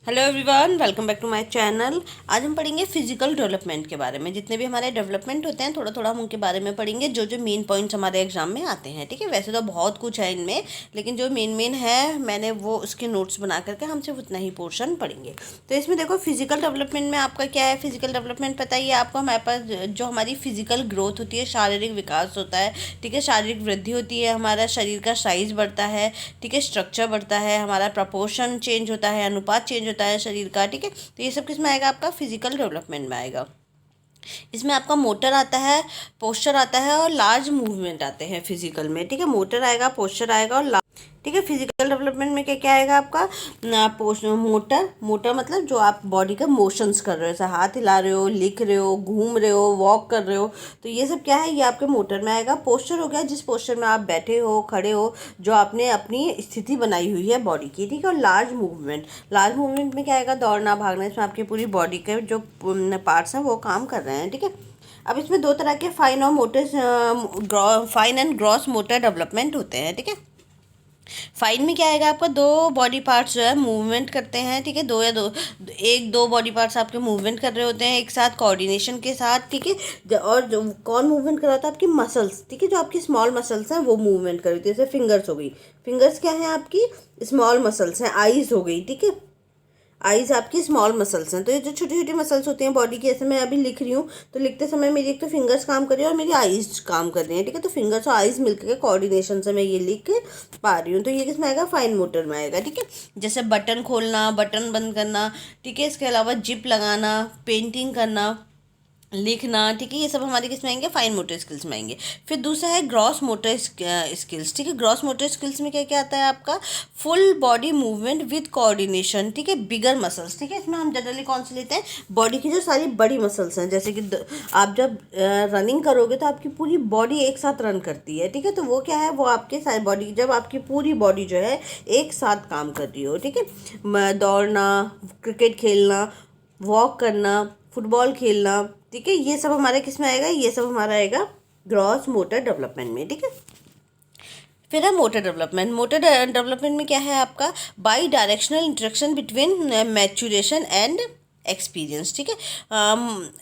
Hello everyone, welcome back to my channel. आज हम पढ़ेंगे फिजिकल डेवलपमेंट के बारे में। जितने भी हमारे डेवलपमेंट होते हैं थोड़ा थोड़ा हम उनके बारे में पढ़ेंगे, जो जो मेन पॉइंट्स हमारे एग्जाम में आते हैं। ठीक है, वैसे तो बहुत कुछ है इनमें, लेकिन जो मेन मेन है मैंने वो उसके नोट्स बना करके हम सिर्फ उतना ही पोर्शन पढ़ेंगे। तो इसमें देखो, फिजिकल डेवलपमेंट में आपका क्या है। फिजिकल डेवलपमेंट पता ही है आपको, हमारे पास जो हमारी फिजिकल ग्रोथ होती है, शारीरिक विकास होता है। ठीक है, शारीरिक वृद्धि होती है, हमारा शरीर का साइज बढ़ता है। ठीक है, स्ट्रक्चर बढ़ता है, हमारा प्रपोर्शन चेंज होता है, अनुपात चेंज होता है शरीर का। ठीक है, तो ये सब किस में आएगा? आपका फिजिकल डेवलपमेंट में आएगा। इसमें आपका मोटर आता है, पोस्चर आता है और लार्ज मूवमेंट आते हैं फिजिकल में। ठीक है, मोटर आएगा, पोस्चर आएगा और ठीक है। फिजिकल डेवलपमेंट में क्या क्या आएगा आपका? मोटर, मोटर मतलब जो आप बॉडी का मोशंस कर रहे हो, जैसे हाथ हिला रहे हो, लिख रहे हो, घूम रहे हो, वॉक कर रहे हो, तो ये सब क्या है, ये आपके मोटर में आएगा। पोस्चर हो गया जिस पोस्चर में आप बैठे हो, खड़े हो, जो आपने अपनी स्थिति बनाई हुई है बॉडी की। ठीक है, और लार्ज मूवमेंट, लार्ज मूवमेंट में क्या आएगा? दौड़ना, भागना, इसमें आपकी पूरी बॉडी के जो पार्ट्स हैं वो काम कर रहे हैं। ठीक है, अब इसमें दो तरह के फाइन और motor, fine and gross motor development होते हैं। ठीक है, फाइन में क्या आएगा आपका? दो बॉडी पार्ट्स जो है मूवमेंट करते हैं। ठीक है, एक दो बॉडी पार्ट्स आपके मूवमेंट कर रहे होते हैं एक साथ, कोऑर्डिनेशन के साथ। ठीक है, और जो कौन मूवमेंट कर रहा था? आपकी मसल्स। ठीक है, जो आपकी स्मॉल मसल्स हैं वो मूवमेंट कर रही थी। जैसे फिंगर्स हो गई, फिंगर्स क्या है आपकी? स्मॉल मसल्स हैं। आईज हो गई, ठीक है, आईज आपकी स्मॉल मसल्स हैं। तो ये जो छोटी छोटी मसल्स होती हैं बॉडी की, ऐसे मैं अभी लिख रही हूँ तो लिखते समय मेरी एक तो फिंगर्स काम कर रही है और मेरी आईज काम कर रही है। ठीक है, तो फिंगर्स और आईज मिलकर के कोऑर्डिनेशन से मैं ये लिख पा रही हूँ। तो ये किसमें आएगा? फाइन मोटर में आएगा। ठीक है, जैसे बटन खोलना, बटन बंद करना। ठीक है, इसके अलावा जिप लगाना, पेंटिंग करना, लिखना। ठीक है, ये सब हमारे किस में आएंगे? फाइन मोटर स्किल्स में आएंगे। फिर दूसरा है ग्रॉस मोटर स्किल्स। ठीक है, ग्रॉस मोटर स्किल्स में क्या क्या आता है आपका? Full body movement with coordination. ठीक है, बिगर मसल्स। ठीक है, इसमें हम जनरली कौन से लेते हैं? बॉडी की जो सारी बड़ी मसल्स हैं, जैसे कि आप जब रनिंग करोगे तो आपकी पूरी बॉडी एक साथ रन करती है। ठीक है, तो वो क्या है? वो आपके सारी बॉडी, जब आपकी पूरी बॉडी जो है एक साथ काम कर रही हो। ठीक है, दौड़ना, क्रिकेट खेलना, वॉक करना, फुटबॉल खेलना। ठीक है, ये सब हमारे किस में आएगा? ये सब हमारा आएगा ग्रॉस मोटर डेवलपमेंट में। ठीक है, फिर है मोटर डेवलपमेंट। मोटर डेवलपमेंट में क्या है आपका? By directional interaction between maturation and experience. ठीक है,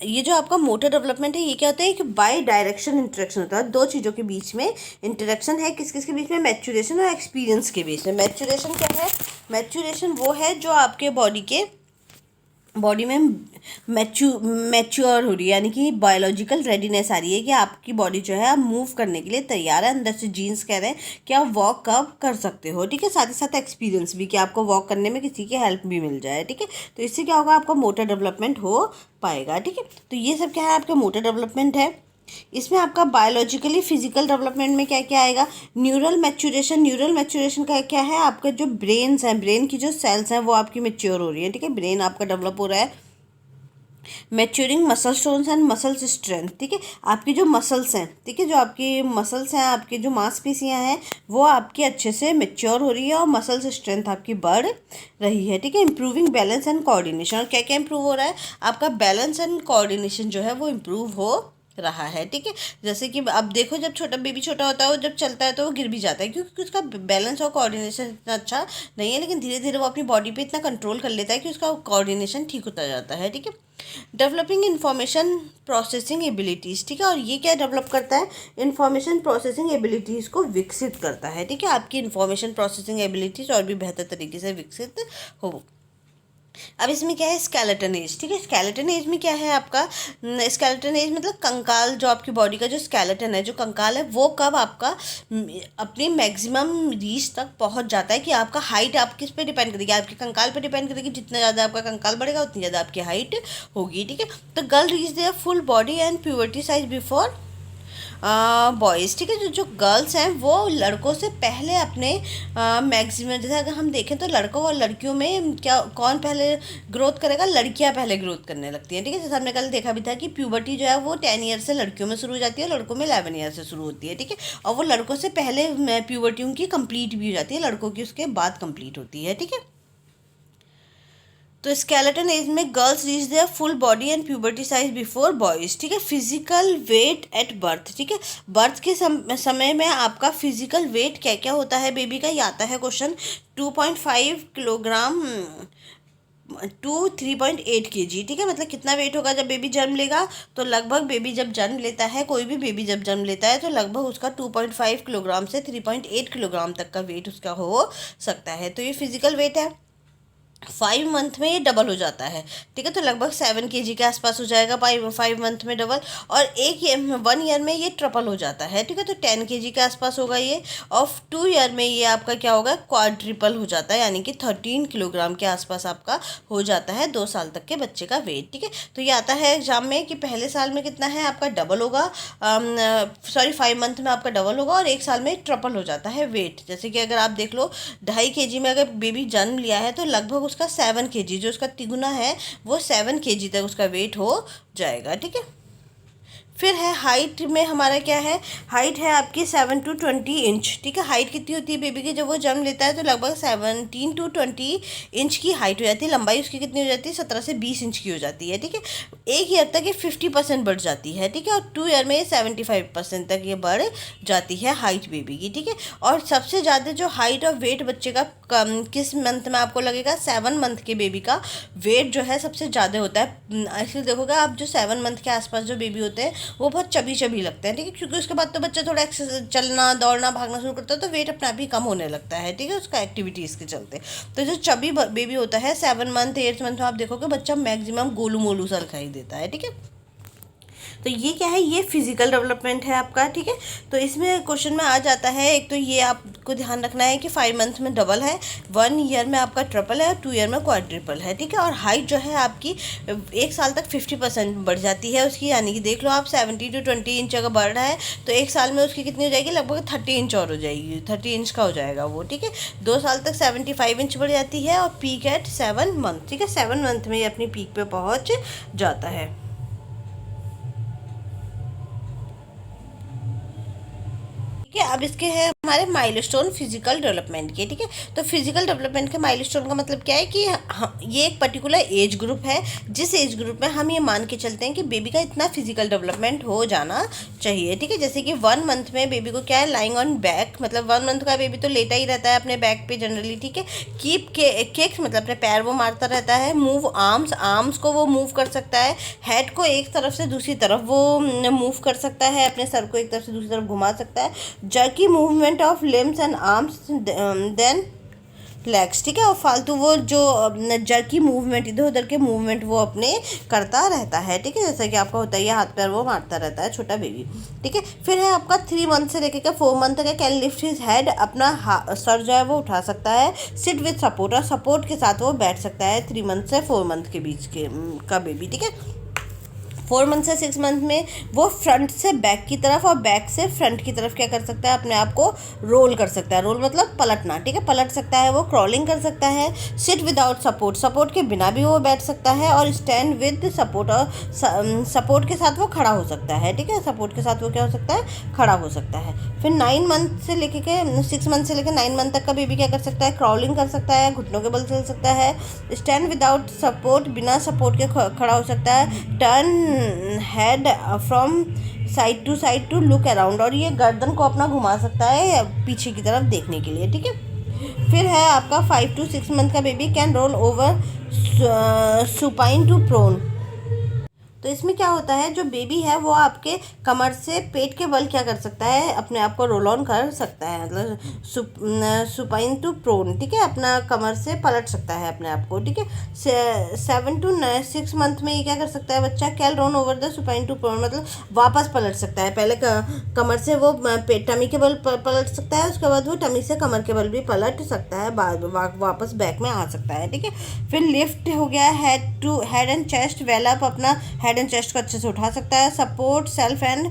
ये जो आपका मोटर डेवलपमेंट है ये क्या होता है? कि बाई डायरेक्शन इंटरेक्शन होता है, दो चीज़ों के बीच में इंटरेक्शन है। किस किस के बीच में? मैच्योरेशन और एक्सपीरियंस के बीच में। मैच्योरेशन क्या है? मैच्योरेशन वो है जो आपके बॉडी में मैच्योर हो रही है, यानी कि बायोलॉजिकल रेडीनेस आ रही है कि आपकी बॉडी जो है अब मूव करने के लिए तैयार है। अंदर से जीन्स कह रहे हैं कि आप वॉक कब कर सकते हो। ठीक है, साथ ही साथ एक्सपीरियंस भी, कि आपको वॉक करने में किसी की हेल्प भी मिल जाए। ठीक है, तो इससे क्या होगा? आपका मोटर डेवलपमेंट हो पाएगा। ठीक है, तो ये सब क्या है? आपका मोटर डेवलपमेंट है। इसमें आपका बायोलॉजिकली फिजिकल डेवलपमेंट में क्या क्या आएगा? Neural maturation. न्यूरल मैच्योरेशन का क्या है? आपका जो ब्रेन्स हैं, ब्रेन की जो सेल्स हैं वो आपकी मैच्योर हो रही है। ठीक है, ब्रेन आपका डेवलप हो रहा है। Maturing muscle stones and muscles strength. ठीक है, आपकी जो मसल्स हैं, ठीक है, जो आपकी मसल्स हैं, आपकी जो मांसपेशियां हैं वो आपकी अच्छे से मैच्योर हो रही है और मसल्स स्ट्रेंथ आपकी बढ़ रही है। ठीक है, इंप्रूविंग बैलेंस एंड कोऑर्डिनेशन। और क्या क्या इंप्रूव हो रहा है? आपका बैलेंस एंड कोऑर्डिनेशन जो है वो इंप्रूव हो रहा है। ठीक है, जैसे कि अब देखो, जब छोटा बेबी छोटा होता है वो जब चलता है तो वो गिर भी जाता है, क्योंकि उसका बैलेंस और कोऑर्डिनेशन इतना अच्छा नहीं है, लेकिन धीरे धीरे वो अपनी बॉडी पे इतना कंट्रोल कर लेता है कि उसका कोऑर्डिनेशन ठीक होता जाता है। ठीक है, डेवलपिंग इंफॉर्मेशन प्रोसेसिंग एबिलिटीज़। ठीक है, और ये क्या डेवलप करता है? इंफॉर्मेशन प्रोसेसिंग एबिलिटीज़ को विकसित करता है। ठीक है, आपकी इंफॉर्मेशन प्रोसेसिंग एबिलिटीज़ और भी बेहतर तरीके से विकसित हो। अब इसमें क्या है? Skeleton age. ठीक है, स्केलेटन एज में क्या है आपका? स्केलेटन एज मतलब कंकाल, जो आपकी बॉडी का जो स्केलेटन है, जो कंकाल है, वो कब आपका अपनी मैक्सिमम रीच तक पहुंच जाता है। कि आपका हाइट आप किस पे डिपेंड करेगी? आपके कंकाल पे डिपेंड करेगी। जितना ज़्यादा आपका कंकाल बढ़ेगा उतनी ज़्यादा आपकी हाइट होगी। ठीक है, तो girl reach there full body and puberty size before boys. ठीक है, जो जो गर्ल्स हैं वो लड़कों से पहले अपने मैक्सिमम, जैसे अगर हम देखें तो लड़कों और लड़कियों में क्या, कौन पहले ग्रोथ करेगा? लड़कियां पहले ग्रोथ करने लगती हैं। ठीक है, जैसे हमने कल देखा भी था कि प्यूबर्टी जो है वो 10 ईयर से लड़कियों में शुरू हो जाती है, लड़कों में 11 ईयर से शुरू होती है। ठीक है, और वो लड़कों से पहले प्यूबर्टी उनकी कंप्लीट भी हो जाती है, लड़कों की उसके बाद कंप्लीट होती है। ठीक है, तो स्केलेटन एज में girls reach there full body and puberty size before boys. ठीक है, फिजिकल वेट एट बर्थ। ठीक है, बर्थ के समय में आपका फिजिकल वेट क्या क्या होता है बेबी का? ये आता है क्वेश्चन। 2.5 किलोग्राम 3.8 kg, ठीक है। मतलब कितना वेट होगा जब बेबी जन्म लेगा, तो लगभग बेबी जब जन्म लेता है, कोई भी बेबी जब जन्म लेता है तो लगभग उसका 2.5 किलोग्राम से 3.8 किलोग्राम तक का वेट उसका हो सकता है। तो ये फिजिकल वेट है। 5 मंथ में ये डबल हो जाता है, ठीक है। तो लगभग 7 kg के आसपास हो जाएगा 5 मंथ में डबल। और 1 ईयर में ये ट्रिपल हो जाता है, ठीक है। तो 10 kg के आसपास होगा ये। और 2 ईयर में ये आपका क्या होगा, क्वाड्रिपल हो जाता है, यानी कि 13 किलोग्राम के आसपास आपका हो जाता है 2 साल तक के बच्चे का वेट, ठीक है। तो ये आता है एग्जाम में कि पहले साल में कितना है आपका डबल होगा, 5 मंथ में आपका डबल होगा और 1 साल में ट्रिपल हो जाता है वेट। जैसे कि अगर आप देख लो 2.5 kg में अगर बेबी जन्म लिया है तो लगभग उसका 7 kg, जो उसका तिगुना है वो 7 kg तक उसका वेट हो जाएगा, ठीक है। फिर है हाइट में हमारा क्या है, हाइट है आपकी 7 to 20 इंच, ठीक है। हाइट कितनी होती है बेबी की जब वो जन्म लेता है, तो लगभग 17 to 20 इंच की हाइट हो जाती है। लंबाई उसकी कितनी हो जाती है, 17 से 20 इंच की हो जाती है, ठीक है। 1 ईयर तक ये 50% बढ़ जाती है, ठीक है। और 2 ईयर में ये 75% तक ये बढ़ जाती है हाइट बेबी की, ठीक है। और सबसे ज़्यादा जो हाइट और वेट बच्चे का किस मंथ में आपको लगेगा, 7 मंथ के बेबी का वेट जो है सबसे ज़्यादा होता है। इसलिए देखोगे आप, जो 7 मंथ के आसपास जो बेबी होते हैं वो बहुत चबी चबी लगते हैं, ठीक है। क्योंकि उसके बाद तो बच्चा थोड़ा एक्सरसाइज, चलना दौड़ना भागना शुरू करता है, तो वेट अपने आप ही कम होने लगता है, ठीक है, उसका एक्टिविटीज़ के चलते। तो जो चबी बेबी होता है 7 मंथ 8 मंथ में, आप देखोगे बच्चा मैक्सिमम गोलू मोलू सा दिखाई देता है, ठीक है। तो ये क्या है, ये फिजिकल डेवलपमेंट है आपका, ठीक है। तो इसमें क्वेश्चन में आ जाता है, एक तो ये आपको ध्यान रखना है कि 5 मंथ में डबल है, 1 ईयर में आपका ट्रिपल है और 2 ईयर में क्वाड्रिपल है, ठीक है। और हाइट जो है आपकी 1 साल तक 50% बढ़ जाती है उसकी, यानी कि देख लो आप 17 to 20 इंच अगर बढ़ रहा है तो 1 साल में उसकी कितनी हो जाएगी, लगभग 30 इंच और हो जाएगी, 30 इंच का हो जाएगा वो, ठीक है। 2 साल तक 75 इंच बढ़ जाती है और पीक एट 7 मंथ, ठीक है। 7 मंथ में ये अपनी पीक पे पहुँच जाता है। ठीक है, अब इसके हैं हमारे माइलस्टोन फिजिकल डेवलपमेंट के, ठीक है। तो फिजिकल डेवलपमेंट के माइलस्टोन का मतलब क्या है कि ये एक पर्टिकुलर एज ग्रुप है, जिस एज ग्रुप में हम ये मान के चलते हैं कि बेबी का इतना फिजिकल डेवलपमेंट हो जाना चाहिए, ठीक है। जैसे कि 1 मंथ में बेबी को क्या है, लाइंग ऑन बैक, मतलब 1 मंथ का बेबी तो लेटा ही रहता है अपने बैक पे जनरली, ठीक है। कीप किक्स, मतलब अपने पैर वो मारता रहता है। मूव आर्म्स, आर्म्स को वो मूव कर सकता है। हेड को एक तरफ से दूसरी तरफ वो मूव कर सकता है, अपने सर को एक तरफ से दूसरी तरफ घुमा सकता है। Jerky movement of limbs and arms then legs, ठीक है। और फालतू वो जो जर्की मूवमेंट, इधर उधर के मूवमेंट वो अपने करता रहता है, ठीक है। जैसा कि आपका होता है ये हाथ पैर वो मारता रहता है छोटा बेबी, ठीक है। फिर है आपका 3 मंथ से लेकर 4 मंथ तक कैन लिफ्ट हिज हेड, अपना सर जो है वो उठा सकता है। सिट विथ सपोर्ट, और सपोर्ट के साथ वो बैठ सकता है 3 मंथ से 4 मंथ के बीच के का बेबी, ठीक है। 4 मंथ से 6 मंथ में वो फ्रंट से बैक की तरफ और बैक से फ्रंट की तरफ क्या कर सकता है, अपने आप को रोल कर सकता है। रोल मतलब पलटना, ठीक है, पलट सकता है वो। क्रॉलिंग कर सकता है। सिट विदाउट सपोर्ट, सपोर्ट के बिना भी वो बैठ सकता है। और स्टैंड विद सपोर्ट, और सपोर्ट के साथ वो खड़ा हो सकता है, ठीक है। सपोर्ट के साथ वो क्या हो सकता है, खड़ा हो सकता है। फिर 9 मंथ से लेके के 6 मंथ से लेकर 9 मंथ तक का बेबी क्या कर सकता है, क्रॉलिंग कर सकता है, घुटनों के बल चल सकता है। स्टैंड विदाउट सपोर्ट, बिना सपोर्ट के खड़ा हो सकता है। Turn head from side to side to look around, और ये गर्दन को अपना घुमा सकता है पीछे की तरफ देखने के लिए, ठीक है। फिर है आपका 5 to 6 मंथ का baby can roll over supine to prone. तो इसमें क्या होता है, जो बेबी है वो आपके कमर से पेट के बल क्या कर सकता है, अपने आप को रोल ऑन कर सकता है, मतलब सुपाइन टू प्रोन, ठीक है। अपना कमर से पलट सकता है अपने आप को, ठीक है। 7 to 6 मंथ में ये क्या कर सकता है बच्चा, कैल रोन over the supine to prone, मतलब वापस पलट सकता है। पहले कमर से वो टमी के बल पलट सकता है, उसके बाद वो टमी से कमर के बल भी पलट सकता है, वापस बैक में आ सकता है, ठीक है। फिर लिफ्ट हो गया head and chest, well up, अपना हेड एंड चेस्ट को अच्छे से उठा सकता है। सपोर्ट सेल्फ एंड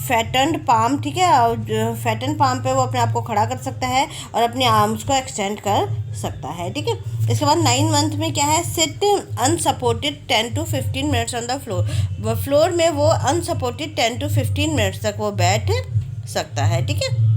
फैटेंड पाम, ठीक है। और फैटेंड पाम पे वो अपने आप को खड़ा कर सकता है और अपने आर्म्स को एक्सटेंड कर सकता है, ठीक है। इसके बाद 9 मंथ में क्या है, sit unsupported 10 to 15 minutes on the floor, floor में वो अनसपोर्टेड 10 to 15 मिनट्स तक वो बैठ सकता है, ठीक है।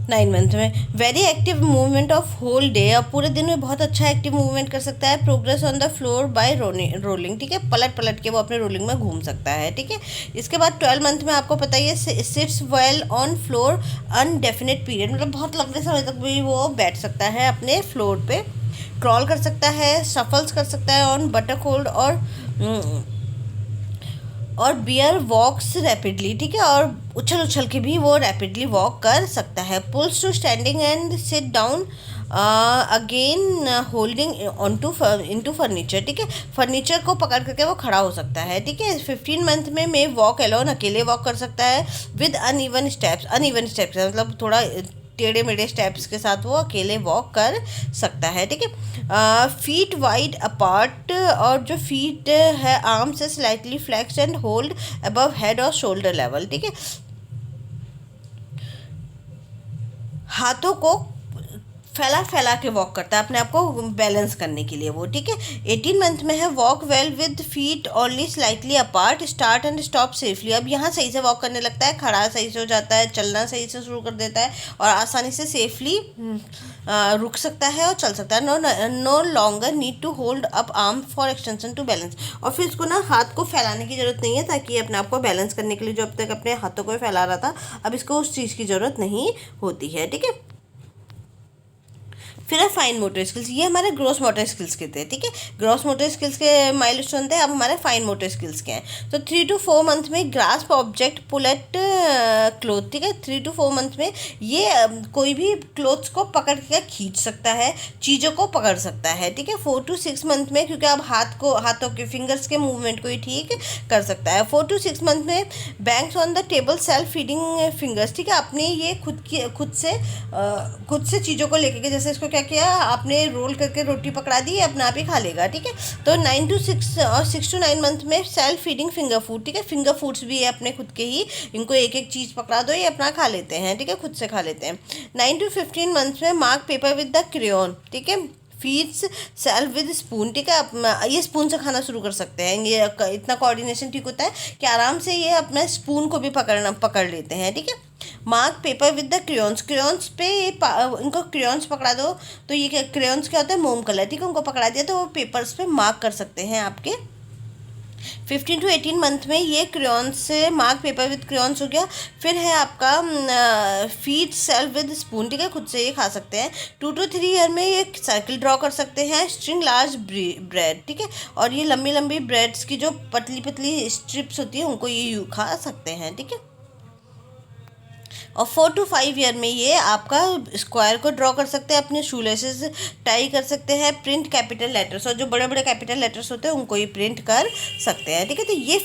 9 मंथ में very active movement of whole day, अब पूरे दिन में बहुत अच्छा एक्टिव मूवमेंट कर सकता है। Progress on the floor bye rolling, ठीक है, पलट पलट के वो अपने रोलिंग में घूम सकता है, ठीक है। इसके बाद 12 मंथ में आपको पता ही है, sits well on floor indefinite period, मतलब बहुत लंबे समय तक भी वो बैठ सकता है अपने फ्लोर पे, क्रॉल कर सकता है, शफल्स कर सकता है ऑन बटक होल्ड और बियर वॉक्स रैपिडली, ठीक है, और उछल उछल के भी वो रैपिडली वॉक कर सकता है। Pulls to standing and sit down again holding on to into furniture, ठीक है, फर्नीचर को पकड़ करके वो खड़ा हो सकता है, ठीक है। 15 मंथ में मे वॉक एलोन, अकेले वॉक कर सकता है with uneven steps, uneven steps मतलब थोड़ा टेढ़े मेढ़े स्टेप्स के साथ वो अकेले वॉक कर सकता है, ठीक है। फीट वाइड अपार्ट, और जो फीट है आर्म्स से slightly flex and hold above head और शोल्डर लेवल, ठीक है। हाथों को फैला फैला के वॉक करता है अपने आप को बैलेंस करने के लिए वो, ठीक है। 18 मंथ में है walk well with feet only slightly apart, start and stop safely. अब यहाँ सही से वॉक करने लगता है, खड़ा सही से हो जाता है, चलना सही से शुरू कर देता है और आसानी से सेफली रुक सकता है और चल सकता है। No longer need to hold up arm for extension to balance, और फिर इसको ना हाथ को फैलाने की ज़रूरत नहीं है, ताकि अपने आप को बैलेंस करने के लिए जो अब तक अपने हाथों को फैला रहा था, अब इसको उस चीज़ की ज़रूरत नहीं होती है, ठीक है। फिर है फाइन मोटर स्किल्स, ये हमारे ग्रॉस मोटर स्किल्स के थे, ठीक है। ग्रॉस मोटर स्किल्स के माइलस्टोन थे, अब हमारे फाइन मोटर स्किल्स के हैं। तो 3 to 4 मंथ में ग्रास्प ऑब्जेक्ट, पुल एट क्लोथ, ठीक है। 3 to 4 मंथ में ये कोई भी क्लोथ्स को पकड़ के खींच सकता है, चीज़ों को पकड़ सकता है, ठीक है। 4 to 6 मंथ में, क्योंकि अब हाथों के फिंगर्स के मूवमेंट को ही ठीक कर सकता है। 4 to 6 मंथ में banks on the table self feeding fingers, ठीक है, अपने ये खुद से चीज़ों को लेके, जैसे इसको क्या किया आपने, रोल करके रोटी पकड़ा दी, अपने आप ही खा लेगा, ठीक है। तो 9 to 6 और 6 to 9 मंथ में सेल्फ फीडिंग फिंगर फूड, ठीक है, फिंगर फूड्स भी है अपने खुद के ही, इनको एक एक चीज़ पकड़ा दो, ये अपना खा लेते हैं, ठीक है, खुद से खा लेते हैं। 9 to 15 मंथ में mark paper with the crayon, ठीक है, फीड्स सेल्फ विद स्पून, ठीक है, आप ये स्पून से खाना शुरू कर सकते हैं, ये इतना कोऑर्डिनेशन ठीक होता है कि आराम से ये अपना स्पून को भी पकड़ लेते हैं, ठीक है। Mark paper with the crayons, crayons पे इनको क्रेयॉन्स पकड़ा दो, तो ये क्रेयॉन्स क्या होता है, मोम कलर, ठीक है, उनको पकड़ा दिया तो वो पेपर्स पे मार्क कर सकते हैं आपके। 15 to 18 मंथ में ये क्रेयॉन्स से मार्क पेपर विद क्रेयॉन्स हो गया। फिर है आपका फीड सेल्फ विद स्पून, ठीक है, खुद से ये खा सकते हैं। 2 to 3 ईयर में ये सर्किल ड्रॉ कर सकते हैं। स्ट्रिंग लार्ज ब्रेड, ठीक है, और ये लंबी लंबी ब्रेड्स की जो पतली पतली स्ट्रिप्स होती है उनको ये खा सकते हैं, ठीक है। और 4 to 5 ईयर में ये आपका स्क्वायर को ड्रॉ कर सकते हैं, अपने शू लेसेस टाई कर सकते हैं, प्रिंट कैपिटल लेटर्स, और जो बड़े बड़े कैपिटल लेटर्स होते हैं उनको ये प्रिंट कर सकते हैं, ठीक है। तो ये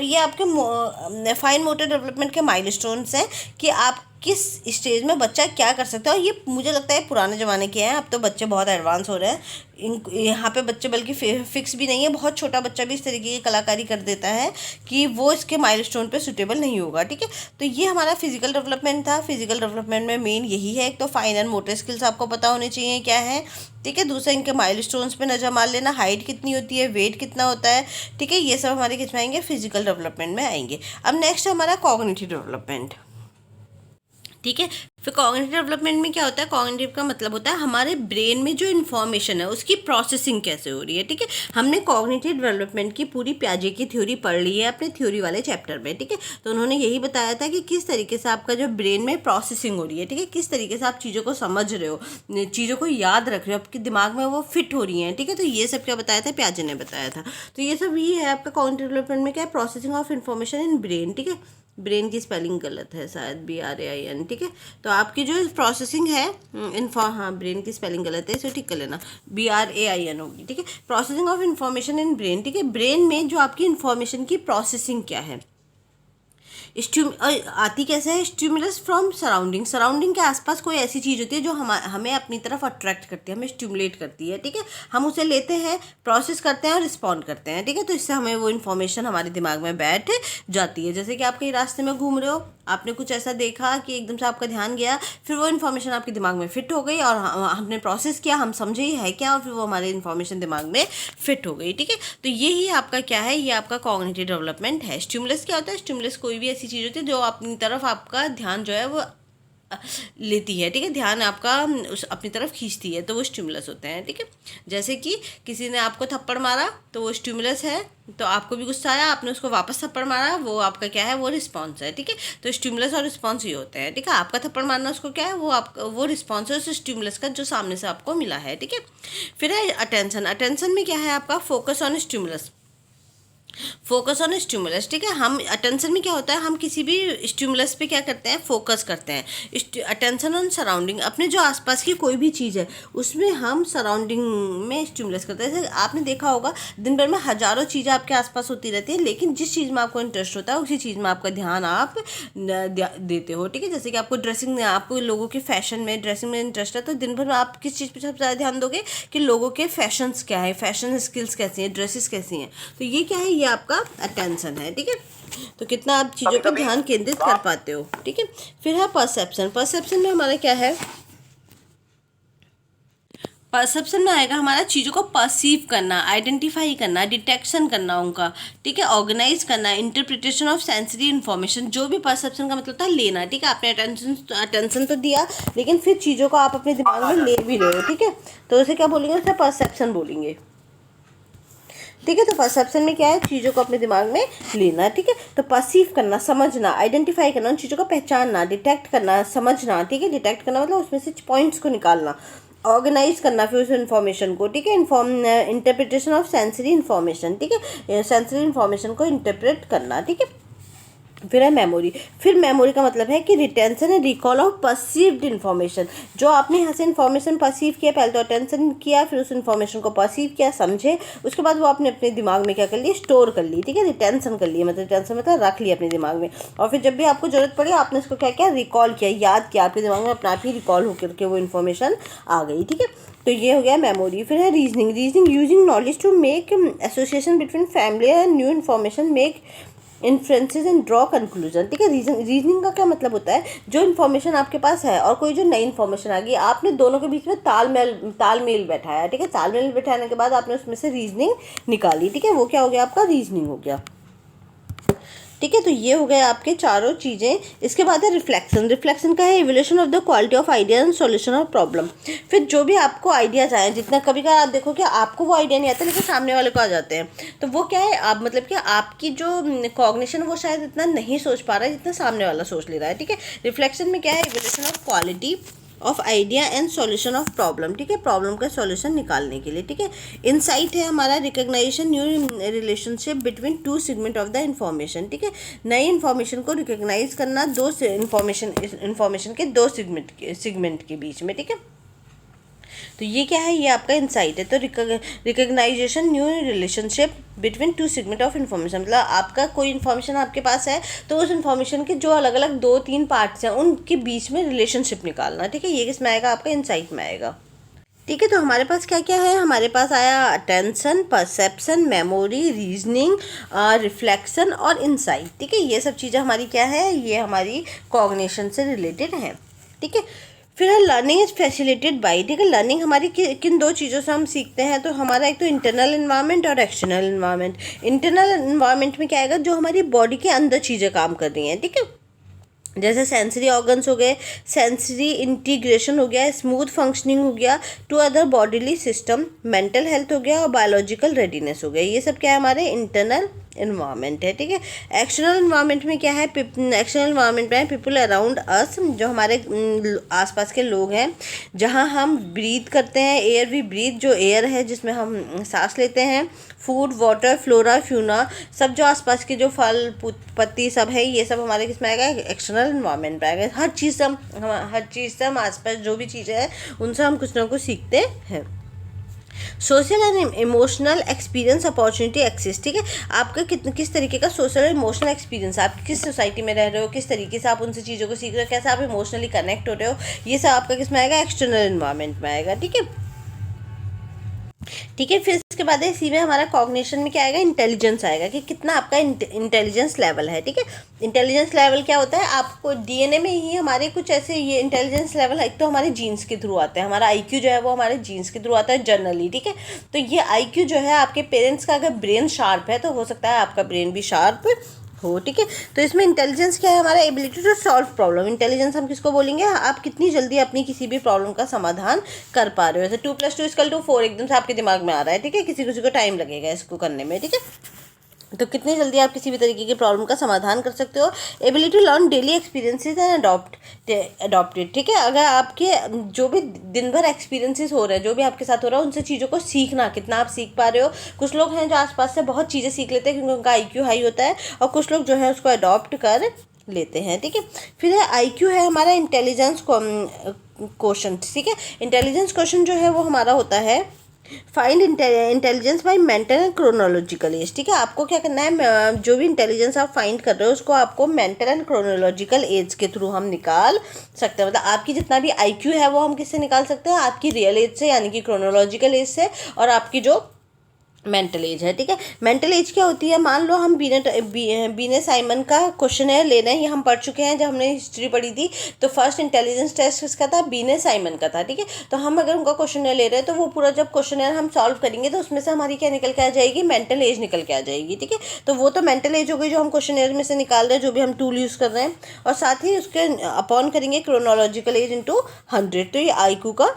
ये आपके फाइन मोटर डेवलपमेंट के माइलस्टोन्स हैं कि आप किस स्टेज में बच्चा क्या कर सकता है। और ये मुझे लगता है पुराने ज़माने के हैं, अब तो बच्चे बहुत एडवांस हो रहे हैं, यहाँ पे बच्चे बल्कि फिक्स भी नहीं है, बहुत छोटा बच्चा भी इस तरीके की कलाकारी कर देता है कि वो इसके माइलस्टोन पे सूटेबल नहीं होगा, ठीक है। तो ये हमारा फिजिकल डेवलपमेंट था। फिजिकल डेवलपमेंट में मेन यही है, एक तो फाइन एंड मोटर स्किल्स आपको पता होनी चाहिए क्या है, ठीक है। दूसरा इनके माइलस्टोन्स पे नजर मार लेना, हाइट कितनी होती है, वेट कितना होता है, ठीक है, ये सब हमारे किस में आएंगे, फिजिकल डेवलपमेंट में आएंगे। अब नेक्स्ट है हमारा कॉग्निटिव डेवलपमेंट, ठीक है। फिर कॉग्निटिव डेवलपमेंट में क्या होता है, कॉग्निटिव का मतलब होता है हमारे ब्रेन में जो इन्फॉर्मेशन है उसकी प्रोसेसिंग कैसे हो रही है, ठीक है। हमने कॉग्निटिव डेवलपमेंट की पूरी प्याजे की थ्योरी पढ़ ली है अपने थ्योरी वाले चैप्टर में, ठीक है। तो उन्होंने यही बताया था कि किस तरीके से आपका जो ब्रेन में प्रोसेसिंग हो रही है, ठीक है, किस तरीके से आप चीज़ों को समझ रहे हो, चीज़ों को याद रख रहे हो, आपके दिमाग में वो फिट हो रही हैं, ठीक है। तो ये सब क्या बताया था, प्याजे ने बताया था। तो ये सब ये है आपका कॉग्निटिव डेवलपमेंट में क्या है, processing of information in brain, ठीक है। ब्रेन की स्पेलिंग गलत है शायद, BRAIN, ठीक है। तो आपकी जो प्रोसेसिंग है हाँ, ब्रेन की स्पेलिंग गलत है, इसे ठीक कर लेना, BRAIN होगी, ठीक है। Processing of information in brain, ठीक है, ब्रेन में जो आपकी इन्फॉर्मेशन की प्रोसेसिंग क्या है, आती कैसे है, स्टिमुलस फ्रॉम सराउंडिंग, सराउंडिंग के आसपास कोई ऐसी चीज़ होती है जो हमें अपनी तरफ अट्रैक्ट करती है, हमें स्टिमुलेट करती है, ठीक है। हम उसे लेते हैं, प्रोसेस करते हैं और रिस्पॉन्ड करते हैं, ठीक है। तो इससे हमें वो इन्फॉर्मेशन हमारे दिमाग में बैठ जाती है। जैसे कि आप कहीं रास्ते में घूम रहे हो, आपने कुछ ऐसा देखा कि एकदम से आपका ध्यान गया, फिर वो इन्फॉर्मेशन आपके दिमाग में फिट हो गई और हमने प्रोसेस किया, हम समझे ही है क्या, और फिर वो हमारी इन्फॉर्मेशन दिमाग में फिट हो गई, ठीक है। तो यही आपका क्या है, ये आपका कॉग्निटिव डेवलपमेंट है। स्टिमुलस क्या होता है, स्टिमुलस कोई भी ऐसी चीज़ होती है जो अपनी तरफ आपका ध्यान जो है वो लेती है, ठीक है, ध्यान आपका उस अपनी तरफ खींचती है, तो वो स्टिमुलस होते हैं, ठीक है। जैसे कि किसी ने आपको थप्पड़ मारा तो वो स्टिमुलस है, तो आपको भी गुस्सा आया, आपने उसको वापस थप्पड़ मारा, वो आपका क्या है, वो रिस्पॉन्स है, ठीक है। तो स्टिमुलस और रिस्पॉन्स ये होते हैं, ठीक है। आपका थप्पड़ मारना उसको क्या है, वो आपका वो रिस्पॉन्स है उस स्टिमुलस का जो सामने से आपको मिला है, ठीक है। फिर है अटेंशन। अटेंशन में क्या है आपका, focus on stimulus, focus on stimulus, ठीक है। हम अटेंशन में क्या होता है, हम किसी भी स्टिमुलस पे क्या करते हैं, फोकस करते हैं। अटेंशन ऑन सराउंडिंग, अपने जो आसपास की कोई भी चीज़ है उसमें हम सराउंडिंग में स्टिमुलस करते हैं। जैसे आपने देखा होगा दिन भर में हज़ारों चीज़ें आपके आसपास होती रहती है, लेकिन जिस चीज़ में आपको इंटरेस्ट होता है उसी चीज़ में आपका ध्यान आप देते हो, ठीक है। जैसे कि आपको ड्रेसिंग, आपको लोगों के फैशन में, ड्रेसिंग में इंटरेस्ट है, तो दिन भर में आप किस चीज़ पर सबसे ज़्यादा ध्यान दोगे कि लोगों के फैशंस क्या है, फैशन स्किल्स कैसी हैं, ड्रेसेस कैसी हैं। तो ये क्या है, ये आपका अटेंशन है, ठीक है। तो कितना आप चीज़ों पर ध्यान केंद्रित कर पाते हो, ठीक है। फिर है परसेप्शन। परसेप्शन में हमारा क्या है, परसेप्शन में आएगा हमारा चीज़ों को परसीव करना, आइडेंटिफाई करना, डिटेक्शन करना उनका, ठीक है, ऑर्गेनाइज करना, इंटरप्रिटेशन ऑफ सेंसरी इन्फॉर्मेशन। जो भी परसेप्शन का मतलब था लेना, ठीक है। आपने अटेंशन तो दिया, लेकिन फिर चीज़ों को आप अपने दिमाग में ले भी रहे हो, ठीक है। तो उसे क्या बोलेंगे, उसे परसेप्शन बोलेंगे, ठीक है। तो परसेप्शन में क्या है, चीज़ों को अपने दिमाग में लेना, ठीक है। तो परसीव करना, समझना, आइडेंटिफाई करना, उन चीज़ों को पहचानना, डिटेक्ट करना, समझना, ठीक है। डिटेक्ट करना मतलब उसमें से पॉइंट्स को निकालना, ऑर्गेनाइज करना फिर उस इन्फॉर्मेशन को, ठीक है। इंटरप्रिटेशन ऑफ सेंसरी इन्फॉर्मेशन, ठीक है, सेंसरी इन्फॉर्मेशन को इंटरप्रेट करना, ठीक है। फिर है मेमोरी। फिर मेमोरी का मतलब है कि रिटेंशन है, रिकॉल ऑफ परसीव्ड इन्फॉर्मेशन। जो आपने यहाँ से इन्फॉर्मेशन परसीव किया, पहले तो अटेंशन किया, फिर उस इन्फॉर्मेशन को परसीव किया, समझे, उसके बाद वो आपने अपने दिमाग में क्या कर लिया, स्टोर कर ली, ठीक है। रिटेंशन कर लिया, मतलब रिटेंशन मतलब रख लिया अपने दिमाग में, और फिर जब भी आपको जरूरत पड़ी आपने उसको क्या किया, रिकॉल किया, याद किया, आपके दिमाग में अपना आप ही रिकॉल होकर के वो इन्फॉर्मेशन आ गई, ठीक है। तो ये हो गया मेमोरी। फिर है reasoning. Reasoning, using knowledge to make association between family and new information, make inferences and draw conclusion, ठीक है। रीजनिंग का क्या मतलब होता है, जो इन्फॉर्मेशन आपके पास है और कोई जो नई इन्फॉर्मेशन आ गई, आपने दोनों के बीच में तालमेल बैठाया, ठीक है। तालमेल बैठाने के बाद आपने उसमें से रीजनिंग निकाली, ठीक है। वो क्या हो गया, आपका रीजनिंग हो गया, ठीक है। तो ये हो गए आपके चारों चीज़ें। इसके बाद है रिफ्लेक्शन। रिफ्लेक्शन का है evolution of the quality of idea and solution of problem. फिर जो भी आपको आइडियाज़ आए, जितना कभी कभार आप देखो कि आपको वो आइडिया नहीं आता लेकिन सामने वाले को आ जाते हैं, तो वो क्या है, आप मतलब कि आपकी जो कॉग्निशन वो शायद इतना नहीं सोच पा रहा है जितना सामने वाला सोच ले रहा है, ठीक है। रिफ्लेक्शन में क्या है, evolution of quality of idea and solution of problem, ठीक है, प्रॉब्लम का सॉल्यूशन निकालने के लिए, ठीक है। इनसाइट है हमारा recognisation, new relationship between two segment of the information, ठीक है। नई इन्फॉर्मेशन को रिकग्नाइज करना दो इन्फॉर्मेशन के दो सेगमेंट के बीच में, ठीक है। तो ये क्या है, ये आपका इंसाइट है। तो recognisation, new relationship between two segment of information, मतलब आपका कोई इन्फॉर्मेशन आपके पास है तो उस इन्फॉर्मेशन के जो अलग अलग 2-3 पार्ट्स हैं उनके बीच में रिलेशनशिप निकालना, ठीक है। ये किस में आएगा, आपका इंसाइट में आएगा, ठीक है। तो हमारे पास क्या क्या है, हमारे पास आया attention, perception, memory, reasoning, reflection और इंसाइट, ठीक है। ये सब चीज़ें हमारी क्या है, ये हमारी कॉग्निशन से रिलेटेड हैं, ठीक है। फिर है लर्निंग इज फैसिलिटेटेड बाय, ठीक है। लर्निंग हमारी किन दो चीज़ों से हम सीखते हैं, तो हमारा एक तो इंटरनल इन्वायरमेंट और एक्सटर्नल इन्वायरमेंट। इंटरनल इन्वायरमेंट में क्या आएगा, जो हमारी बॉडी के अंदर चीज़ें काम कर रही हैं, ठीक है। जैसे सेंसरी ऑर्गन्स हो गए, सेंसरी इंटीग्रेशन हो गया, स्मूथ फंक्शनिंग हो गया to other bodily system, mental health हो गया और बायोलॉजिकल रेडीनेस हो गया। ये सब क्या है, हमारे इंटरनल इन्वायरमेंट है, ठीक है। एक्सटर्नल इन्वायरमेंट में क्या है, एक्सटर्नल इन्वायरमेंट में पीपल अराउंड अस, जो हमारे आसपास के लोग हैं, जहाँ हम ब्रीथ करते हैं, एयर वी ब्रीथ, जो एयर है जिसमें हम सांस लेते हैं, फूड, वाटर, फ्लोरा, फ्यूना, सब जो आसपास के जो फल पत्ती सब है, ये सब हमारे किस में आएगा, एक्सटर्नल इन्वायरमेंट में आएगा। हर चीज़ से हम आसपास जो भी चीज़ें हैं उनसे हम कुछ ना कुछ सीखते हैं। Social and emotional experience, opportunity, access, ठीक है। आपका किस तरीके का सोशल और इमोशनल एक्सपीरियंस, आप किस सोसाइटी में रह रहे हो, किस तरीके से आप उनसे चीज़ों को सीख रहे हो, कैसे आप इमोशनली कनेक्ट हो रहे हो, ये सब आपका किस में आएगा, एक्सटर्नल इन्वायरमेंट में आएगा, ठीक है, ठीक है। फिर इसके बाद इसी में हमारा कॉग्निशन में क्या आएगा, इंटेलिजेंस आएगा, कि कितना आपका इंटेलिजेंस लेवल है, ठीक है। इंटेलिजेंस लेवल क्या होता है, आपको डीएनए में ही हमारे कुछ ऐसे ये इंटेलिजेंस लेवल एक तो हमारे जीन्स के थ्रू आता है, हमारा आईक्यू जो है वो हमारे जीन्स के थ्रू आता है जनरली, ठीक है। तो ये आईक्यू जो है, आपके पेरेंट्स का अगर ब्रेन शार्प है तो हो सकता है आपका ब्रेन भी शार्प हो, ठीक है। तो इसमें इंटेलिजेंस क्या है, हमारा ability to solve problem. Intelligence हम किसको बोलेंगे, आप कितनी जल्दी अपनी किसी भी प्रॉब्लम का समाधान कर पा रहे हो। जैसे 2+2=4 एकदम से आपके दिमाग में आ रहा है, ठीक है, किसी किसी को टाइम लगेगा इसको करने में, ठीक है। तो कितनी जल्दी आप किसी भी तरीके की प्रॉब्लम का समाधान कर सकते हो। Ability to learn daily experiences and adopted, ठीक है। अगर आपके जो भी दिन भर एक्सपीरियंसेस हो रहे हैं, जो भी आपके साथ हो रहा है, उनसे चीज़ों को सीखना, कितना आप सीख पा रहे हो। कुछ लोग हैं जो आसपास से बहुत चीज़ें सीख लेते हैं क्योंकि उनका आईक्यू हाई होता है, और कुछ लोग जो है उसको अडॉप्ट कर लेते हैं, ठीक है। फिर है आईक्यू है हमारा इंटेलिजेंस क्वेश्चन, ठीक है। इंटेलिजेंस क्वेश्चन जो है वो हमारा होता है find intelligence by mental and chronological age, ठीक है। आपको क्या करना है, जो भी इंटेलिजेंस आप फाइंड कर रहे हो उसको आपको मेंटल एंड क्रोनोलॉजिकल एज के थ्रू हम निकाल सकते हैं। मतलब आपकी जितना भी आईक्यू है वो हम किससे निकाल सकते हैं, आपकी रियल एज से, यानी कि क्रोनोलॉजिकल एज से, और आपकी जो मेंटल एज है, ठीक है। मेंटल एज क्या होती है, मान लो हम बीने साइमन का क्वेश्चन है लेना है, ये हम पढ़ चुके हैं जब हमने हिस्ट्री पढ़ी थी। तो फर्स्ट इंटेलिजेंस टेस्ट किसका था, बीने साइमन का था, ठीक है। तो हम अगर उनका क्वेश्चन ले रहे हैं तो वो पूरा जब क्वेश्चन हम सॉल्व करेंगे तो उसमें से हमारी क्या निकल के आ जाएगी, मेंटल एज निकल के आ जाएगी, ठीक है। तो वो तो मेंटल एज हो गई जो हम क्वेश्चन में से निकाल रहे हैं, जो भी हम टूल यूज़ कर रहे हैं, और साथ ही उसके अपॉन करेंगे क्रोनोलॉजिकल एज इंटू 100। तो ये आईक्यू का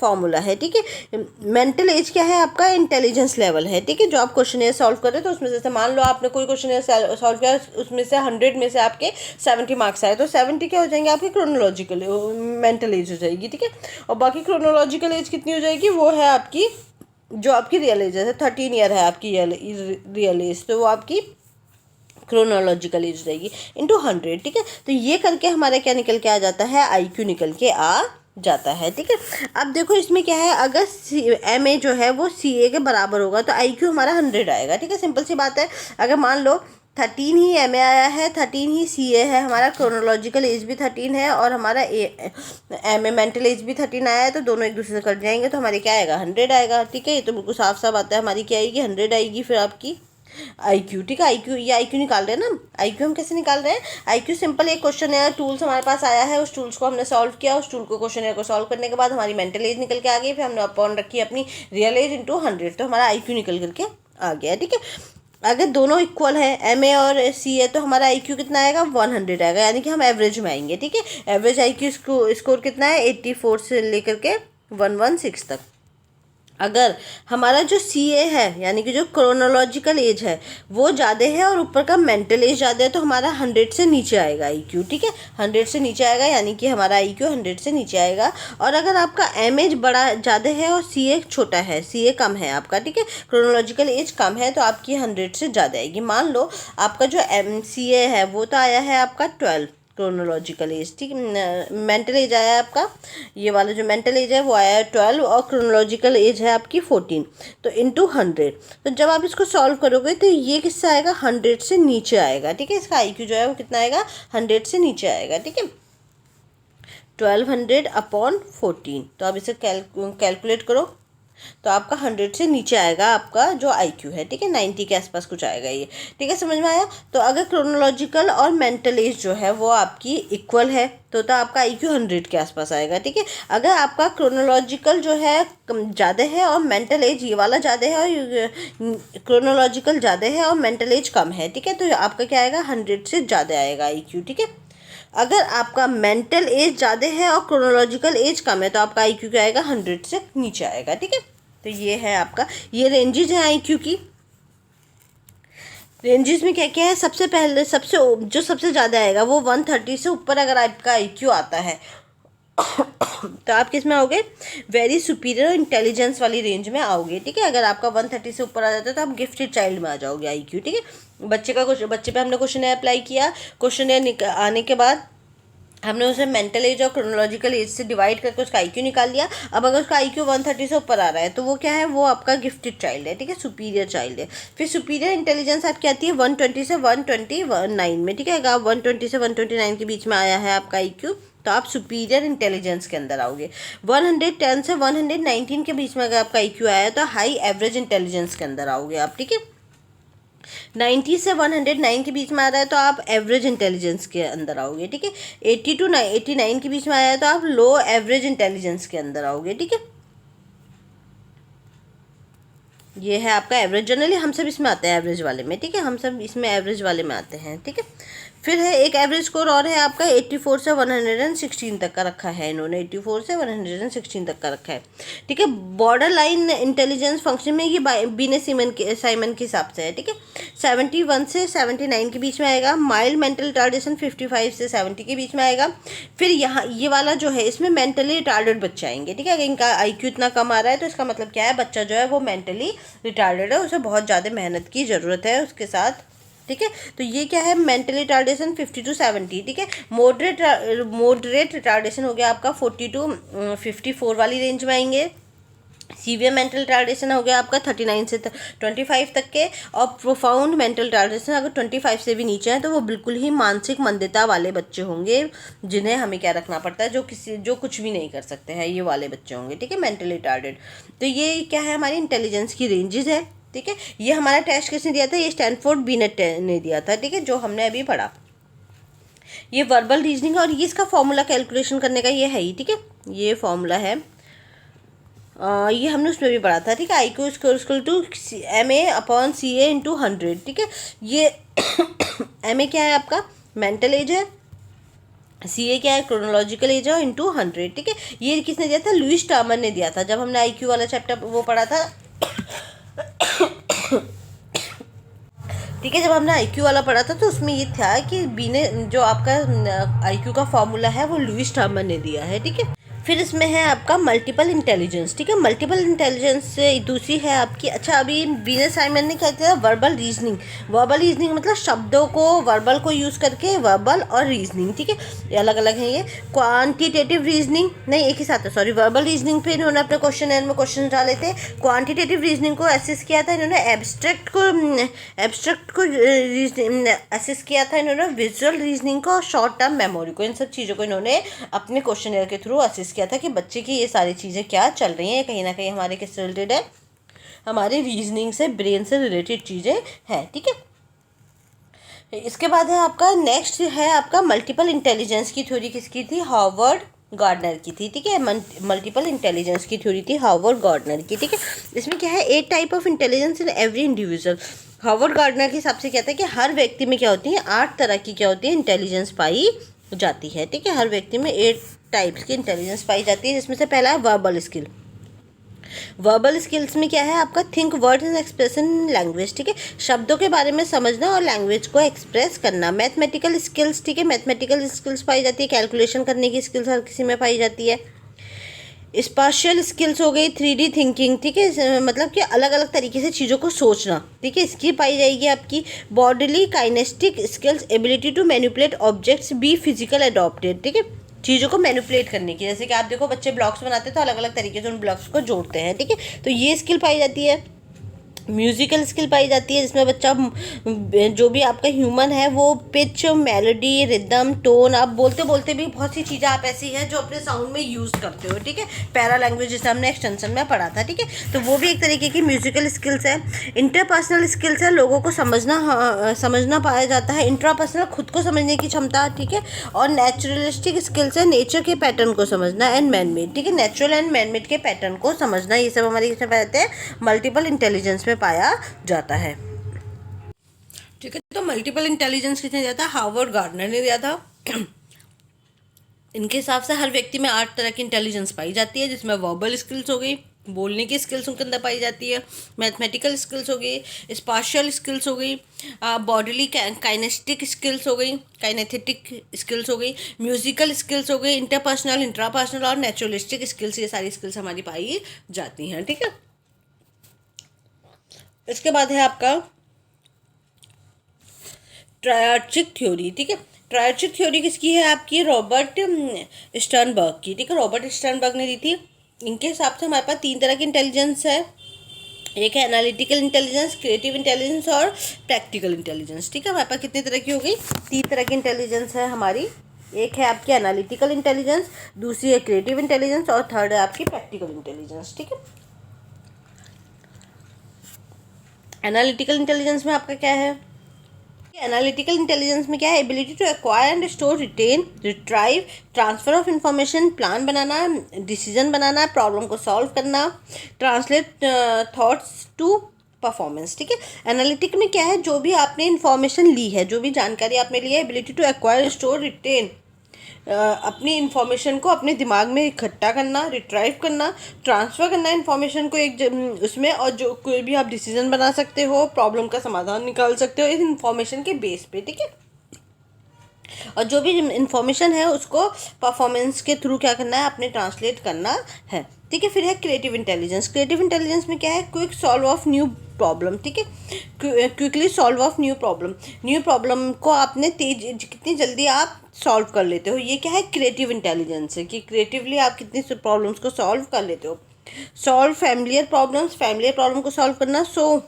फॉर्मूला है, ठीक है। मेंटल एज क्या है, आपका इंटेलिजेंस लेवल है, ठीक है। जो आप क्वेश्चन सॉल्व कर रहे हो तो उसमें से मान लो आपने कोई क्वेश्चन सॉल्व किया, उसमें से 100 में से आपके 70 मार्क्स आए, तो 70 क्या हो जाएंगे, आपकी क्रोनोलॉजिकल मेंटल एज हो जाएगी, ठीक है। और बाकी क्रोनोलॉजिकल एज कितनी हो जाएगी, वो है आपकी जो आपकी रियल एज है, 13 ईयर है आपकी रियल एज, तो वो आपकी क्रोनोलॉजिकल एज रहेगी इंटू 100, ठीक है। तो ये करके हमारा क्या निकल के आ जाता है, आईक्यू निकल के आ जाता है, ठीक है। अब देखो इसमें क्या है, अगर MA जो है वो CA के बराबर होगा तो आईक्यू हमारा 100 आएगा, ठीक है। सिंपल सी बात है। अगर मान लो 13 ही MA आया है, 13 ही CA है, हमारा क्रोनोलॉजिकल एज भी 13 है, और हमारा MA मेंटल एज भी 13 आया है, तो दोनों एक दूसरे से कट जाएंगे, तो हमारे क्या आएगा, 100 आएगा, ठीक है। ये तो बिल्कुल साफ साफ बात है, हमारी क्या आएगी, 100 आएगी। फिर आपकी आईक्यू, ठीक है। आईक्यू, ये आईक्यू निकाल रहे हैं ना, आईक्यू हम कैसे निकाल रहे हैं, आईक्यू सिंपल एक क्वेश्चन है, टूल्स हमारे पास आया है, उस टूल्स को हमने सॉल्व किया, उस टूल को क्वेश्चन को सॉल्व करने के बाद हमारी मेंटल एज निकल के आ गई, फिर हमने अपॉन रखी अपनी रियल एज इंटू 100, तो हमारा आईक्यू निकल करके आ गया, ठीक है। अगर दोनों इक्वल है MA और CA, तो हमारा आईक्यू कितना आएगा, 100 आएगा, यानी कि हम एवरेज में आएंगे, ठीक है। एवरेज आईक्यू स्कोर कितना है, 84 से लेकर के 116 तक। अगर हमारा जो CA है, यानी कि जो क्रोनोलॉजिकल एज है, वो ज़्यादा है और ऊपर का मेंटल एज ज़्यादा है, तो हमारा 100 से नीचे आएगा आईक्यू, ठीक है। 100 से नीचे आएगा, यानी कि हमारा आईक्यू 100 से नीचे आएगा। और अगर आपका MA बड़ा ज़्यादा है और CA छोटा है, CA कम है आपका, ठीक है, क्रोनोलॉजिकल एज कम है, तो आपकी 100 से ज़्यादा आएगी। मान लो आपका जो CA है वो तो आया है आपका 12 क्रोनोलॉजिकल एज, ठीक है। मेंटल एज आया है आपका, ये वाला जो मेंटल एज है वो आया है 12, और क्रोनोलॉजिकल एज है आपकी 14, तो इंटू 100। तो जब आप इसको सॉल्व करोगे तो ये किससे आएगा, 100 से नीचे आएगा, ठीक है। इसका आईक्यू जो है वो कितना आएगा, 100 से नीचे आएगा, ठीक है। 1200 अपॉन 14, तो आप इसे कैलकुलेट करो, तो आपका 100 से नीचे आएगा आपका जो आईक्यू है, ठीक है। 90 के आसपास कुछ आएगा ये, ठीक है, समझ में आया। तो अगर क्रोनोलॉजिकल और मेंटल एज जो है वो आपकी इक्वल है तो आपका आईक्यू 100 के आसपास आएगा, ठीक है। अगर आपका क्रोनोलॉजिकल जो है ज़्यादा है और मेंटल एज ये वाला ज़्यादा है, और क्रोनोलॉजिकल ज़्यादा है और मेंटल एज कम है, ठीक है, तो आपका क्या आएगा, 100 से ज़्यादा आएगा आईक्यू, ठीक है। अगर आपका मेंटल एज ज़्यादा है और क्रोनोलॉजिकल एज कम है तो आपका आईक्यू क्या आएगा, 100 से नीचे आएगा, ठीक है। तो ये है आपका, ये रेंजेस हैं आईक्यू की। रेंजेस में क्या क्या है, सबसे पहले सबसे ज़्यादा आएगा वो 130 से ऊपर अगर आपका आईक्यू आता है तो आप किस में आओगे, वेरी सुपीरियर इंटेलिजेंस वाली रेंज में आओगे, ठीक है। अगर आपका 130 से ऊपर आ जाता है तो आप गिफ्टेड चाइल्ड में आ जाओगे आईक्यू, ठीक है। बच्चे पे हमने क्वेश्चन अप्लाई किया, क्वेश्चन आने के बाद हमने उसे मेंटल एज और क्रोनोलॉजिकल एज से डिवाइड करके उसका आईक्यू निकाल लिया। अब अगर उसका आईक्यू 130 से ऊपर आ रहा है तो वो क्या है, वो आपका गिफ्टेड चाइल्ड है, ठीक है, सुपीरियर चाइल्ड है। फिर सुपीरियर इंटेलिजेंस आपकी आती है 120 से 129 में, ठीक है। अगर आप 120 से 129 के बीच में आया है आपका आईक्यू तो आप सुपीरियर इंटेलिजेंस के अंदर आओगे। 110 से 119 के बीच में अगर आपका आईक्यू आया है तो हाई एवरेज इंटेलिजेंस के अंदर आओगे आप, ठीक है। 90 से 109 के बीच में आ रहा है तो आप एवरेज इंटेलिजेंस के अंदर आओगे, ठीक है। 80 to 89 के बीच में आया है तो आप लो एवरेज इंटेलिजेंस के अंदर आओगे, ठीक है। ये है आपका एवरेज। जनरली हम सब इसमें आते हैं एवरेज वाले में, ठीक है, हम सब इसमें एवरेज वाले में आते हैं, ठीक है। फिर है एक एवरेज स्कोर और है आपका 84 से 116 तक का रखा है इन्होंने, 84 से 116 तक का रखा है, ठीक है। बॉर्डर लाइन इंटेलिजेंस फंक्शन में ये बीने साइमन के हिसाब से है, ठीक है। 71 से 79 के बीच में आएगा। माइल्ड मेंटल रिटार्डेशन 55 से 70 के बीच में आएगा। फिर यहाँ ये वाला जो है इसमें मेंटली रिटार्डेड बच्चे आएंगे, ठीक है। अगर इनका IQ इतना कम आ रहा है तो इसका मतलब क्या है, बच्चा जो है वो मेंटली रिटार्डेड है, उसे बहुत ज़्यादा मेहनत की ज़रूरत है उसके साथ, ठीक है। तो ये क्या है, मेंटल रिटार्डेशन 50 to 70, ठीक है। मॉडरेट रिटार्डेशन हो गया आपका 40 to 54 वाली रेंज में आएंगे। सीवियर मेंटल रिटार्डेशन हो गया आपका 39 से 25 तक के। और प्रोफाउंड मेंटल रिटार्डेशन अगर 25 से भी नीचे है तो वो बिल्कुल ही मानसिक मंदता वाले बच्चे होंगे, जिन्हें हमें क्या रखना पड़ता है, जो कुछ भी नहीं कर सकते हैं, ये वाले बच्चे होंगे, ठीक है, मेंटली रिटार्डेड। तो ये क्या है, हमारी इंटेलिजेंस की रेंजेस है, ठीक है। ये हमारा टेस्ट किसने दिया था, ये स्टैनफोर्ड बीनेट ने दिया था, ठीक है, जो हमने अभी पढ़ा। ये वर्बल रीजनिंग और ये इसका फॉर्मूला कैलकुलेशन करने का ये है ही, ठीक है, ये फॉर्मूला है। ये हमने उसमें भी पढ़ा था, ठीक है। IQ इक्वल टू MA/CA/100, ठीक है। ये MA क्या है आपका, मेंटल एज है, CA क्या है, क्रोनोलॉजिकल एज है, इंटू 100, ठीक है। ये किसने दिया था, लुईस टर्मर ने दिया था, जब हमने IQ वाला चैप्टर वो पढ़ा था ठीक है। जब हमने IQ वाला पढ़ा था तो उसमें ये था कि बीने जो आपका IQ का फॉर्मूला है वो लुईस टर्मर ने दिया है, ठीक है। फिर इसमें है आपका मल्टीपल इंटेलिजेंस, ठीक है। मल्टीपल इंटेलिजेंस से दूसरी है आपकी, अच्छा अभी बीने साइमन ने क्या किया, वर्बल रीजनिंग। वर्बल रीजनिंग मतलब शब्दों को, वर्बल को यूज़ करके वर्बल और रीजनिंग, ठीक है, ये अलग अलग हैं। ये क्वांटिटेटिव रीजनिंग नहीं, एक ही साथ है, सॉरी। वर्बल रीजनिंग पे इन्होंने अपने क्वेश्चन में क्वेश्चन डाले थे। क्वांटिटेटिव रीजनिंग को असेस किया था इन्होंने, एब्स्ट्रैक्ट को असेस किया था इन्होंने, विजुअल रीजनिंग को और शॉर्ट टर्म मेमोरी को, इन सब चीज़ों को इन्होंने अपने क्वेश्चन के थ्रू असेस किया था कि बच्चे की ये सारी चीज़ें क्या चल रही हैं, कहीं ना कहीं हमारे किससे रिलेटेड है, हमारे रीजनिंग से, ब्रेन से रिलेटेड चीज़ें हैं, ठीक है। इसके बाद है आपका नेक्स्ट है आपका मल्टीपल इंटेलिजेंस की थ्योरी किसकी थी, हार्वर्ड गार्डनर की थी, ठीक है। मल्टीपल इंटेलिजेंस की थ्योरी थी हार्वर्ड गार्डनर की, ठीक है। इसमें क्या है, 8 type of intelligence in every individual. Harvard gardener के हिसाब से कहता है कि हर व्यक्ति में क्या होती है, 8 तरह की क्या होती है, इंटेलिजेंस पाई जाती है, ठीक है। हर व्यक्ति में 8 टाइप्स की इंटेलिजेंस पाई जाती है, जिसमें से पहला है वर्बल स्किल। वर्बल स्किल्स में क्या है आपका, think words and expression language, ठीक है, शब्दों के बारे में समझना और लैंग्वेज को एक्सप्रेस करना। मैथमेटिकल स्किल्स, ठीक है, मैथमेटिकल स्किल्स पाई जाती है, कैलकुलेशन करने की स्किल्स हर किसी में पाई जाती है। स्पाशियल स्किल्स हो गई, 3D थिंकिंग, ठीक है, मतलब कि अलग अलग तरीके से चीज़ों को सोचना, ठीक है, इसकी पाई जाएगी आपकी। Bodily kinesthetic skills, ability to manipulate objects, be physical adopted, ठीक है, चीज़ों को मैनिपुलेट करने की, जैसे कि आप देखो बच्चे ब्लॉक्स बनाते हैं तो अलग अलग तरीके से उन ब्लॉक्स को जोड़ते हैं, ठीक है, तो ये स्किल पाई जाती है। म्यूज़िकल स्किल पाई जाती है, जिसमें बच्चा जो भी आपका ह्यूमन है वो पिच, मेलोडी, रिदम, टोन, आप बोलते बोलते भी बहुत सी चीज़ें आप ऐसी हैं जो अपने साउंड में यूज़ करते हो, ठीक है। पैरा लैंग्वेज जिसे हमने एक्सटेंशन में पढ़ा था, ठीक है, तो वो भी एक तरीके की म्यूज़िकल स्किल्स है। इंटरपर्सनल स्किल्स है, लोगों को समझना पाया जाता है। इंट्रापर्सनल, खुद को समझने की क्षमता, ठीक है। और नेचुरलिस्टिक स्किल्स है, नेचर के पैटर्न को समझना, एंड मैनमेड, ठीक है, नेचुरल एंड मैनमेड के पैटर्न को समझना, ये सब हमारे किसमें पाए जाते हैं, मल्टीपल इंटेलिजेंस में पाया जाता है, ठीक है। तो मल्टीपल इंटेलिजेंस किसने दिया था, हार्वर्ड गार्डनर ने दिया था। इनके हिसाब से हर व्यक्ति में 8 तरह की इंटेलिजेंस पाई जाती है, जिसमें वर्बल स्किल्स हो गई, बोलने की स्किल्स उनके अंदर पाई जाती है, मैथमेटिकल स्किल्स हो गई, स्पाशियल स्किल्स हो गई, बॉडीली काइनेस्टिक स्किल्स हो गई, काइनेथेटिक स्किल्स हो गई, म्यूजिकल स्किल्स हो गई, इंटरपर्सनल, इंट्रापर्सनल और नेचुरलिस्टिक स्किल्स, ये सारी स्किल्स हमारी पाई जाती हैं, ठीक है। इसके बाद है आपका ट्रायर्चिक थ्योरी, ठीक है। ट्रायर्चिक थ्योरी किसकी है आपकी, रॉबर्ट स्टर्नबर्ग की, ठीक है, रॉबर्ट स्टर्नबर्ग ने दी थी। इनके हिसाब से हमारे पास 3 तरह की इंटेलिजेंस है, एक है एनालिटिकल इंटेलिजेंस, क्रिएटिव इंटेलिजेंस और प्रैक्टिकल इंटेलिजेंस, ठीक है। हमारे पास कितने तरह की हो गई, 3 तरह की इंटेलिजेंस है हमारी। एक है आपकी एनालिटिकल इंटेलिजेंस, दूसरी है क्रिएटिव इंटेलिजेंस और थर्ड है आपकी प्रैक्टिकल इंटेलिजेंस, ठीक है। एनालिटिकल इंटेलिजेंस में आपका क्या है, एनालिटिकल इंटेलिजेंस में क्या है, ability to acquire and store, retain, retrieve, transfer of information, plan बनाना, डिसीजन बनाना, प्रॉब्लम को सॉल्व करना, ट्रांसलेट थॉट्स टू परफॉर्मेंस। ठीक है, एनालिटिक में क्या है, जो भी आपने इंफॉर्मेशन ली है, जो भी जानकारी आपने ली है, ability to acquire, store, retain, अपनी इंफॉर्मेशन को अपने दिमाग में इकट्ठा करना, रिट्राइव करना, ट्रांसफ़र करना इंफॉर्मेशन को उसमें, और जो कोई भी आप डिसीजन बना सकते हो, प्रॉब्लम का समाधान निकाल सकते हो इस इंफॉर्मेशन के बेस पे। ठीक है, और जो भी इंफॉर्मेशन है उसको परफॉर्मेंस के थ्रू क्या करना है, आपने ट्रांसलेट करना है। ठीक है, फिर है क्रिएटिव इंटेलिजेंस। क्रिएटिव इंटेलिजेंस में क्या है, quick solve of new problem. ठीक है, quickly solve of new problem, new problem को आपने कितनी जल्दी आप सॉल्व कर लेते हो, ये क्या है, क्रिएटिव इंटेलिजेंस है कि क्रिएटिवली आप कितनी प्रॉब्लम्स को सॉल्व कर लेते हो। Solve familiar problems, familiar problem को सॉल्व करना। So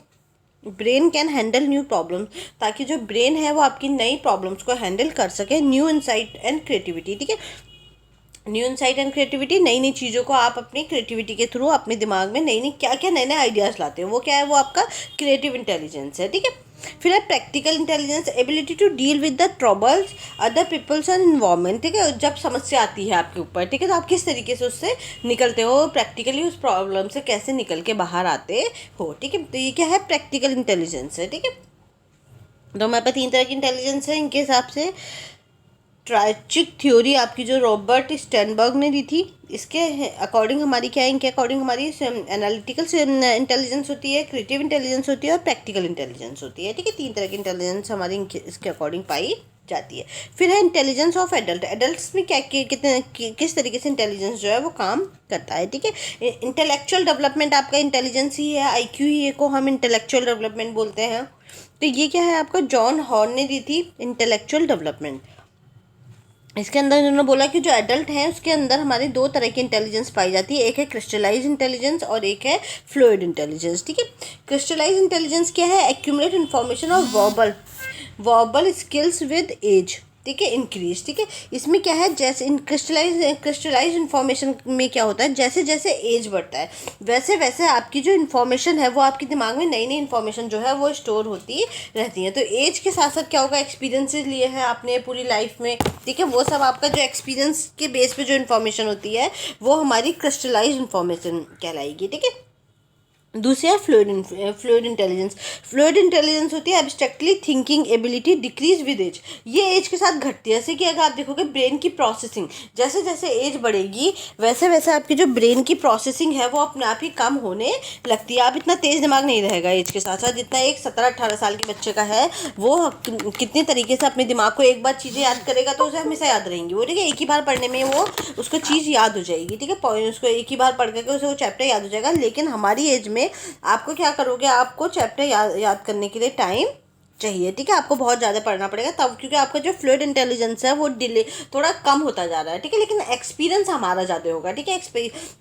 brain can handle new problems, ताकि जो ब्रेन है वो आपकी नई प्रॉब्लम्स को हैंडल कर सके। New insight and creativity. ठीक है, न्यू इंसाइट एंड क्रिएटिविटी, नई नई चीज़ों को आप अपनी क्रिएटिविटी के थ्रू अपने दिमाग में नई नई क्या क्या नए नए आइडियाज़ लाते हो, वो क्या है, वो आपका क्रिएटिव इंटेलिजेंस है। ठीक है, फिर है practical intelligence, ability to deal with the troubles, other peoples and environment. ठीक है, जब समस्या आती है आपके ऊपर, ठीक है, तो आप किस तरीके से उससे निकलते हो, प्रैक्टिकली उस प्रॉब्लम से कैसे निकल के बाहर आते हो। ठीक है, तो ये क्या है, प्रैक्टिकल इंटेलिजेंस है। ठीक है, तो हमारे पास 3 तरह की इंटेलिजेंस है इनके हिसाब से। ट्राइचिक थ्योरी आपकी जो रॉबर्ट स्टैनबर्ग ने दी थी, इसके अकॉर्डिंग हमारी क्या है, इनके अकॉर्डिंग हमारी एनालिटिकल इंटेलिजेंस होती है, क्रिएटिव इंटेलिजेंस होती है और प्रैक्टिकल इंटेलिजेंस होती है। ठीक है, 3 तरह की इंटेलिजेंस हमारी इसके अकॉर्डिंग पाई जाती है। फिर है इंटेलिजेंस ऑफ एडल्ट। एडल्ट्स में क्या कितने किस तरीके से इंटेलिजेंस जो है वो काम करता है। ठीक है, इंटेलेक्चुअल डेवलपमेंट आपका इंटेलिजेंस ही है, आईक्यू ही को हम इंटेलेक्चुअल डेवलपमेंट बोलते हैं। तो ये क्या है, आपका जॉन हॉर्न ने दी थी इंटेलेक्चुअल डेवलपमेंट। इसके अंदर इन्होंने बोला कि जो एडल्ट हैं उसके अंदर हमारी 2 तरह की इंटेलिजेंस पाई जाती है, एक है क्रिस्टलाइज इंटेलिजेंस और एक है फ्लूइड इंटेलिजेंस। ठीक है, क्रिस्टलाइज इंटेलिजेंस क्या है, accumulate information of verbal skills with age. ठीक है, इंक्रीज। ठीक है, इसमें क्या है, जैसे इन क्रिस्टलाइज इन्फॉर्मेशन में क्या होता है, जैसे जैसे एज बढ़ता है वैसे वैसे आपकी जो इन्फॉर्मेशन है वो आपके दिमाग में नई नई इन्फॉर्मेशन जो है वो स्टोर होती रहती है। तो एज के साथ साथ क्या होगा, एक्सपीरियंसेस लिए हैं आपने पूरी लाइफ में, ठीक है, वो सब आपका जो एक्सपीरियंस के बेस पे जो इन्फॉर्मेशन होती है वो हमारी क्रिस्टलाइज इन्फॉर्मेशन कहलाएगी। ठीक है, दूसरा है फ्लूइड इंटेलिजेंस। फ्लूइड इंटेलिजेंस होती है abstractly thinking ability decrease with age. ये एज के साथ घटती है, जैसे कि अगर आप देखोगे ब्रेन की प्रोसेसिंग, जैसे जैसे एज बढ़ेगी वैसे वैसे आपकी जो ब्रेन की प्रोसेसिंग है वो अपने आप ही कम होने लगती है। आप इतना तेज़ दिमाग नहीं रहेगा एज के साथ साथ, जितना एक 17-18 साल के बच्चे का है वो कितने तरीके से अपने दिमाग को एक बार चीज़ें याद करेगा तो उसे हमेशा याद रहेंगी वो। ठीक है, एक ही बार पढ़ने में वो उसको चीज़ याद हो जाएगी। ठीक है, पॉइंट उसको एक ही बार पढ़ करके उसे वो चैप्टर याद हो जाएगा। लेकिन हमारी एज में आपको क्या करोगे, आपको चैप्टर याद करने के लिए टाइम चाहिए। ठीक है, आपको बहुत ज़्यादा पढ़ना पड़ेगा तब, क्योंकि आपका जो फ्लूइड इंटेलिजेंस है वो डिले थोड़ा कम होता जा रहा है। ठीक है, लेकिन एक्सपीरियंस हमारा ज़्यादा होगा। ठीक है,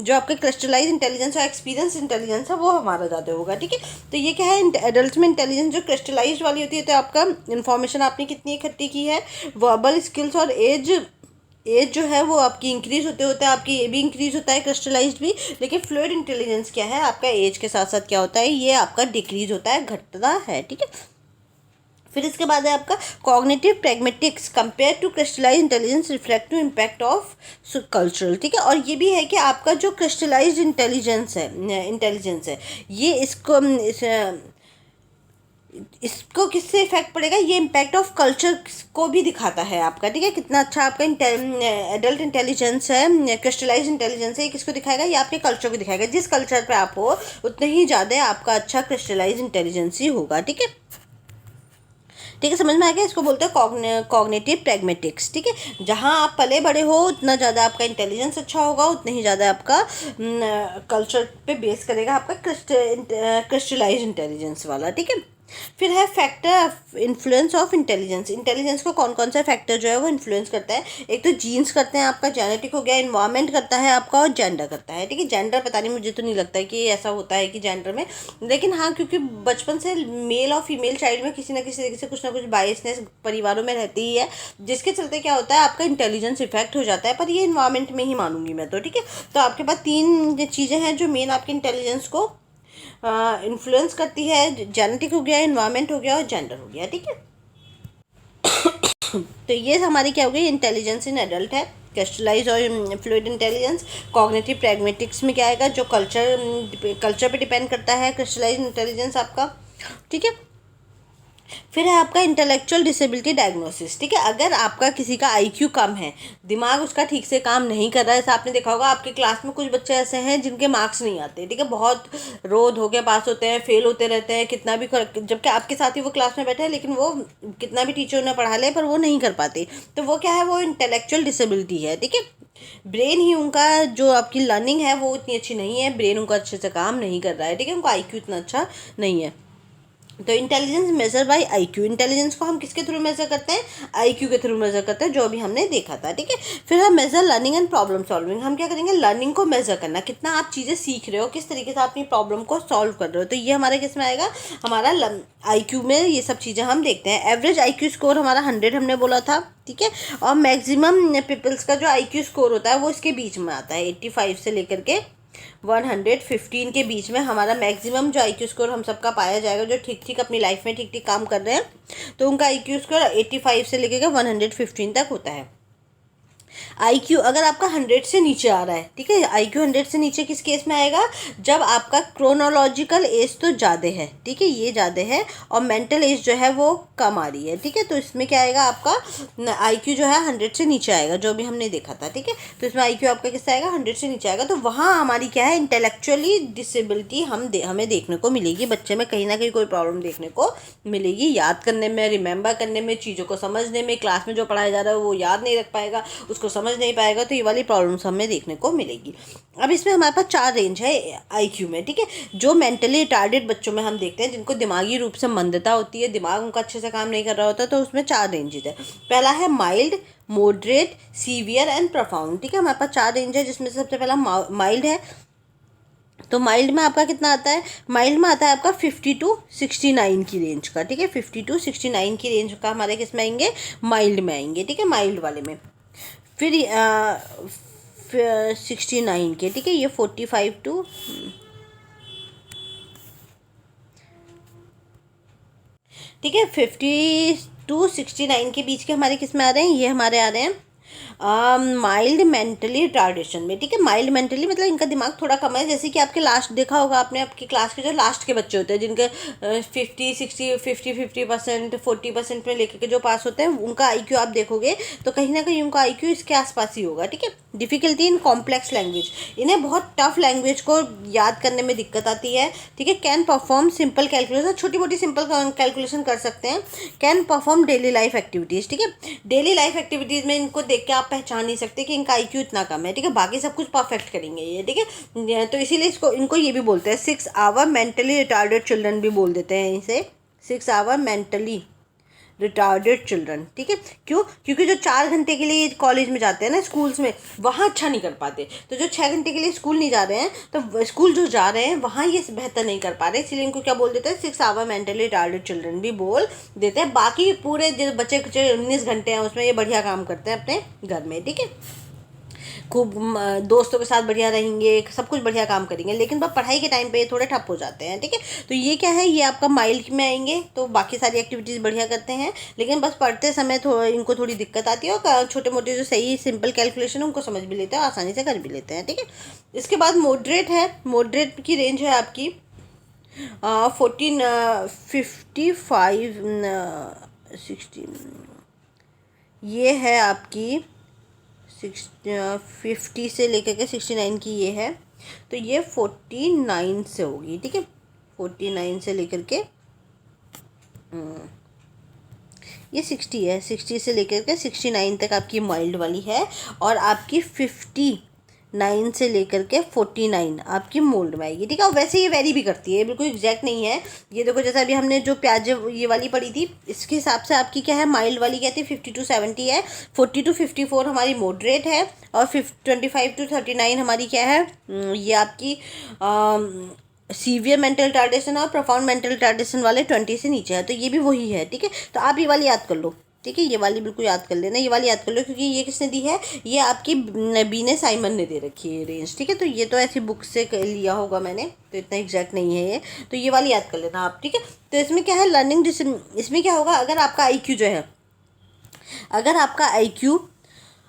जो आपका क्रिस्टलाइज इंटेलिजेंस और एक्सपीरियंस इंटेलिजेंस है वो हमारा ज़्यादा होगा। ठीक है, तो ये क्या है, एडल्ट में इंटेलिजेंस जो क्रिस्टलाइज वाली होती है, तो आपका इन्फॉर्मेशन आपने कितनी इकट्ठी की है, वर्बल स्किल्स और एज जो है वो आपकी इंक्रीज होते होते आपकी ये भी इंक्रीज होता है, क्रिस्टलाइज्ड भी। लेकिन फ्लूइड इंटेलिजेंस क्या है, आपका एज के साथ साथ क्या होता है, ये आपका डिक्रीज होता है, घटता है। ठीक है, फिर इसके बाद है आपका cognitive pragmatics compare to crystallize intelligence reflective impact of cultural. ठीक है, और ये भी है कि आपका जो क्रिस्टलाइज इंटेलिजेंस है ये इसको किससे इफेक्ट पड़ेगा, ये इम्पैक्ट ऑफ कल्चर को भी दिखाता है आपका। ठीक है, कितना अच्छा आपका एडल्ट इंटेलिजेंस है, क्रिस्टलाइज इंटेलिजेंस है, ये किसको दिखाएगा, ये आपके कल्चर को दिखाएगा। जिस कल्चर पे आप हो उतने ही ज़्यादा आपका अच्छा क्रिस्टलाइज इंटेलिजेंस ही होगा। ठीक है, ठीक है, समझ में आ गया। इसको बोलते हैं कॉग्निटिव प्रैग्मेटिक्स। ठीक है, जहाँ आप पले बड़े हो उतना ज़्यादा आपका इंटेलिजेंस अच्छा होगा, उतना ही ज़्यादा आपका कल्चर पे बेस करेगा आपका क्रिस्टलाइज इंटेलिजेंस वाला। ठीक है, फिर है factor influence of intelligence. Intelligence को कौन कौन सा फैक्टर जो है वो इन्फ्लुएंस करता है, एक तो जीन्स करते हैं आपका, जेनेटिक हो गया, इन्वायरमेंट करता है आपका, और जेंडर करता है। ठीक है, जेंडर पता नहीं, मुझे तो नहीं लगता है कि ऐसा होता है कि जेंडर में, लेकिन हाँ क्योंकि बचपन से मेल और फीमेल चाइल्ड में किसी ना किसी तरीके से कुछ ना कुछ बायसनेस परिवारों में रहती ही है, जिसके चलते क्या होता है आपका इंटेलिजेंस इफेक्ट हो जाता है। पर ये इन्वायरमेंट में ही मानूंगी मैं तो। ठीक है, तो आपके पास 3 चीज़ें हैं जो मेन आपके इंटेलिजेंस को इन्फ्लुएंस करती है, जेनेटिक हो गया, इन्वायरमेंट हो गया और जेंडर हो गया। ठीक है, तो ये हमारी क्या हो गई, इंटेलिजेंस इन एडल्ट है। क्रिस्टलाइज और फ्लूइड इंटेलिजेंस। कॉग्निटिव प्रैग्मेटिक्स में क्या आएगा, जो कल्चर पे डिपेंड करता है क्रिस्टलाइज इंटेलिजेंस आपका, ठीक है। फिर है आपका इंटेलेक्चुअल डिसेबिलिटी डायग्नोसिस, ठीक है। अगर आपका किसी का आईक्यू कम है, दिमाग उसका ठीक से काम नहीं कर रहा है, जैसे आपने देखा होगा आपके क्लास में कुछ बच्चे ऐसे हैं जिनके मार्क्स नहीं आते, ठीक है, बहुत रोज हो के पास होते हैं, फेल होते रहते हैं, कितना भी जबकि आपके साथ ही वो क्लास में बैठे हैं, लेकिन वो कितना भी टीचर उन्हें पढ़ा ले पर वो नहीं कर पाते, तो वो क्या है, वो इंटेलेक्चुअल डिसेबिलिटी है, ठीक है। ब्रेन ही उनका, जो आपकी लर्निंग है वो इतनी अच्छी नहीं है, ब्रेन उनका अच्छे से काम नहीं कर रहा है, ठीक है, उनका आईक्यू इतना अच्छा नहीं है। तो intelligence measure by IQ, intelligence को हम किसके थ्रू मेजर करते हैं, आईक्यू के थ्रू मेजर करते हैं, जो भी हमने देखा था, ठीक है। फिर हम major learning and problem solving, हम क्या करेंगे, लर्निंग को मेजर करना, कितना आप चीज़ें सीख रहे हो, किस तरीके से आप अपनी प्रॉब्लम को सॉल्व कर रहे हो, तो ये हमारे किस में आएगा, हमारा आईक्यू में ये सब चीज़ें हम देखते हैं। एवरेज आईक्यू स्कोर हमारा 100 हमने बोला था, ठीक है, और मैक्सिमम पीपल्स का जो आईक्यू स्कोर होता है वो इसके बीच में आता है, 85 से लेकर के 115 के बीच में हमारा मैक्सिमम जो आईक्यू स्कोर हम सबका पाया जाएगा, जो ठीक ठीक अपनी लाइफ में ठीक ठीक काम कर रहे हैं, तो उनका आईक्यू स्कोर 85 से लेकर 115 तक होता है। आईक्यू अगर आपका 100 से नीचे आ रहा है, ठीक है, आईक्यू 100 से नीचे किस केस में आएगा, जब आपका क्रोनोलॉजिकल एज तो ज़्यादा है, ठीक है, ये ज़्यादा है, और मेंटल एज जो है वो कम आ रही है, ठीक है, तो इसमें क्या आएगा, आपका आईक्यू जो है 100 से नीचे आएगा, जो भी हमने देखा था, ठीक है, तो इसमें आईक्यू आपका किससे आएगा, 100 से नीचे आएगा, तो वहाँ हमारी क्या है, इंटेलेक्चुअली डिसेबिलिटी हमें देखने को मिलेगी, बच्चे में कहीं ना कहीं कोई प्रॉब्लम देखने को मिलेगी, याद करने में, रिमेंबर करने में, चीज़ों को समझने में, क्लास में जो पढ़ाया जा रहा है वो याद नहीं रख पाएगा, उसको समझ नहीं पाएगा, तो ये वाली प्रॉब्लम्स हमें देखने को मिलेगी। अब इसमें हमारे पास 4 रेंज है आईक्यू में, ठीक है, जो मेंटली रिटार्डेड बच्चों में हम देखते हैं, जिनको दिमागी रूप से मंदता होती है, दिमाग उनका अच्छे से काम नहीं कर रहा होता, तो उसमें 4 रेंजेस है। पहला है mild, moderate, severe and profound, ठीक है, हमारे पास 4 रेंज है, जिसमें से सबसे पहला माइल्ड है। तो माइल्ड में आपका कितना आता है, माइल्ड में आता है आपका 50 to 69 की रेंज का, ठीक है, 50 to 69 की रेंज का हमारे किस में आएंगे, माइल्ड में आएंगे, ठीक है, माइल्ड वाले में। फिर 69 के, ठीक है, ये 45 टू, ठीक है, 50 to 69 के बीच के हमारे किस में आ रहे हैं, ये हमारे आ रहे हैं माइल्ड मेंटली रिटार्डेशन में, ठीक है, माइल्ड मेंटली मतलब इनका दिमाग थोड़ा कम है, जैसे कि आपके लास्ट देखा होगा आपने, आपकी क्लास के जो लास्ट के बच्चे होते हैं, जिनके 50% 40% में लेकर के जो पास होते हैं, उनका आईक्यू आप देखोगे तो कहीं ना कहीं उनका आईक्यू इसके आसपास ही होगा, ठीक है। डिफ़िकल्टी इन कॉम्प्लेक्स लैंग्वेज, इन्हें बहुत टफ लैंग्वेज को याद करने में दिक्कत आती है, ठीक है। कैन परफॉर्म सिंपल कैलकुलेशन, छोटी मोटी सिंपल कैलकुलेशन कर सकते हैं। Can perform daily life activities, ठीक है, डेली लाइफ एक्टिविटीज़ में इनको देख के आप पहचान नहीं सकते कि इनका आईक्यू इतना कम है, ठीक है, बाकी सब कुछ परफेक्ट करेंगे ये, ठीक है, तो इसीलिए इनको ये भी बोलते हैं 6 आवर मेंटली रिटार्डेड चिल्ड्रन भी बोल देते हैं इसे, 6 आवर मेंटली रिटार्डेड चिल्ड्रन, ठीक है। क्यों, क्योंकि जो 4 घंटे के लिए कॉलेज में जाते हैं ना, स्कूल्स में, वहाँ अच्छा नहीं कर पाते, तो जो 6 घंटे के लिए स्कूल नहीं जा रहे हैं, तो स्कूल जो जा रहे हैं वहाँ ये बेहतर नहीं कर पा रहे, इसलिए इनको क्या बोल देते हैं, 6 आवर मेंटली रिटार्डेड चिल्ड्रन भी बोल देते हैं। बाकी पूरे जो बच्चे 19 घंटे हैं उसमें ये बढ़िया काम करते हैं अपने घर में, ठीक है, खूब दोस्तों के साथ बढ़िया रहेंगे, सब कुछ बढ़िया काम करेंगे, लेकिन बस पढ़ाई के टाइम पे ये थोड़े ठप हो जाते हैं, ठीक है। तो ये क्या है, ये आपका माइल्ड में आएंगे, तो बाकी सारी एक्टिविटीज़ बढ़िया करते हैं, लेकिन बस पढ़ते समय इनको थोड़ी दिक्कत आती है, और छोटे मोटे जो सही सिंपल कैलकुलेशन उनको समझ भी लेते हैं, आसानी से कर भी लेते हैं, ठीक है। इसके बाद मॉडरेट है, मॉडरेट की रेंज है आपकी 55 60, ये है आपकी 50 से लेकर के 69 की ये है, तो ये 49 से होगी, ठीक है, 49 से लेकर के ये 60 है, 60 से लेकर के 69 तक आपकी माइल्ड वाली है, और आपकी 59 से लेकर के 49 आपकी मोल्ड में आएगी, ठीक है। और वैसे ये वेरी भी करती है, बिल्कुल एग्जैक्ट नहीं है, ये देखो जैसा अभी हमने जो प्याज ये वाली पढ़ी थी, इसके हिसाब से आपकी क्या है, माइल्ड वाली क्या थी, 50 to 70 है, 40 to 54 हमारी मॉडरेट है, और 25 to 39 हमारी क्या है, ये आपकी सीवियर मेंटल रिटार्डेशन और प्रोफाउंड मेंटल रिटार्डेशन वाले 20 से नीचे है, तो ये भी वही है, ठीक है। तो आप ये वाली याद कर लो, ठीक है, ये वाली बिल्कुल याद कर लेना, ये वाली याद कर लो, क्योंकि ये किसने दी है, ये आपकी बीने साइमन ने दे रखी है रेंज, ठीक है। तो ये तो ऐसी बुक से लिया होगा मैंने, तो इतना एग्जैक्ट नहीं है ये, तो ये वाली याद कर लेना आप, ठीक है। तो इसमें क्या है, लर्निंग इसमें क्या होगा, अगर आपका आईक्यू जो है अगर आपका IQ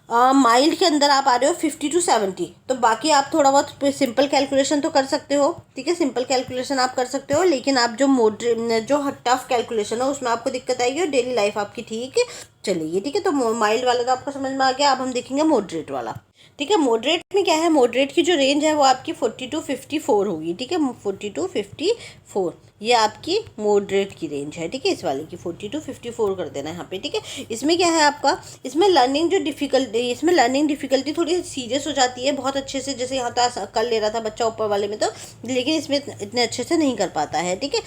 माइल्ड के अंदर आप आ रहे हो 50 to 70, तो बाकी आप थोड़ा बहुत सिंपल कैलकुलेशन तो कर सकते हो, ठीक है, सिंपल कैलकुलेशन आप कर सकते हो। लेकिन आप जो टफ कैलकुलेशन है उसमें आपको दिक्कत आएगी और डेली लाइफ आपकी ठीक चलेगी, ठीक है। तो माइल्ड वाला तो आपको समझ में आ गया। अब हम देखेंगे मॉडरेट वाला, ठीक है। मॉडरेट में क्या है, मॉडरेट की जो रेंज है वो आपकी 40 to 54 होगी, ठीक है। 40 to 54 ये आपकी मॉडरेट की रेंज है, ठीक है। इस वाले की 40 to 54 कर देना यहाँ पे, ठीक है। इसमें क्या है आपका, इसमें लर्निंग डिफिकल्टी थोड़ी सीरियस हो जाती है बहुत अच्छे से, जैसे यहाँ तो कर ले रहा था बच्चा ऊपर वाले में, तो लेकिन इसमें इतने अच्छे से नहीं कर पाता है, ठीक है।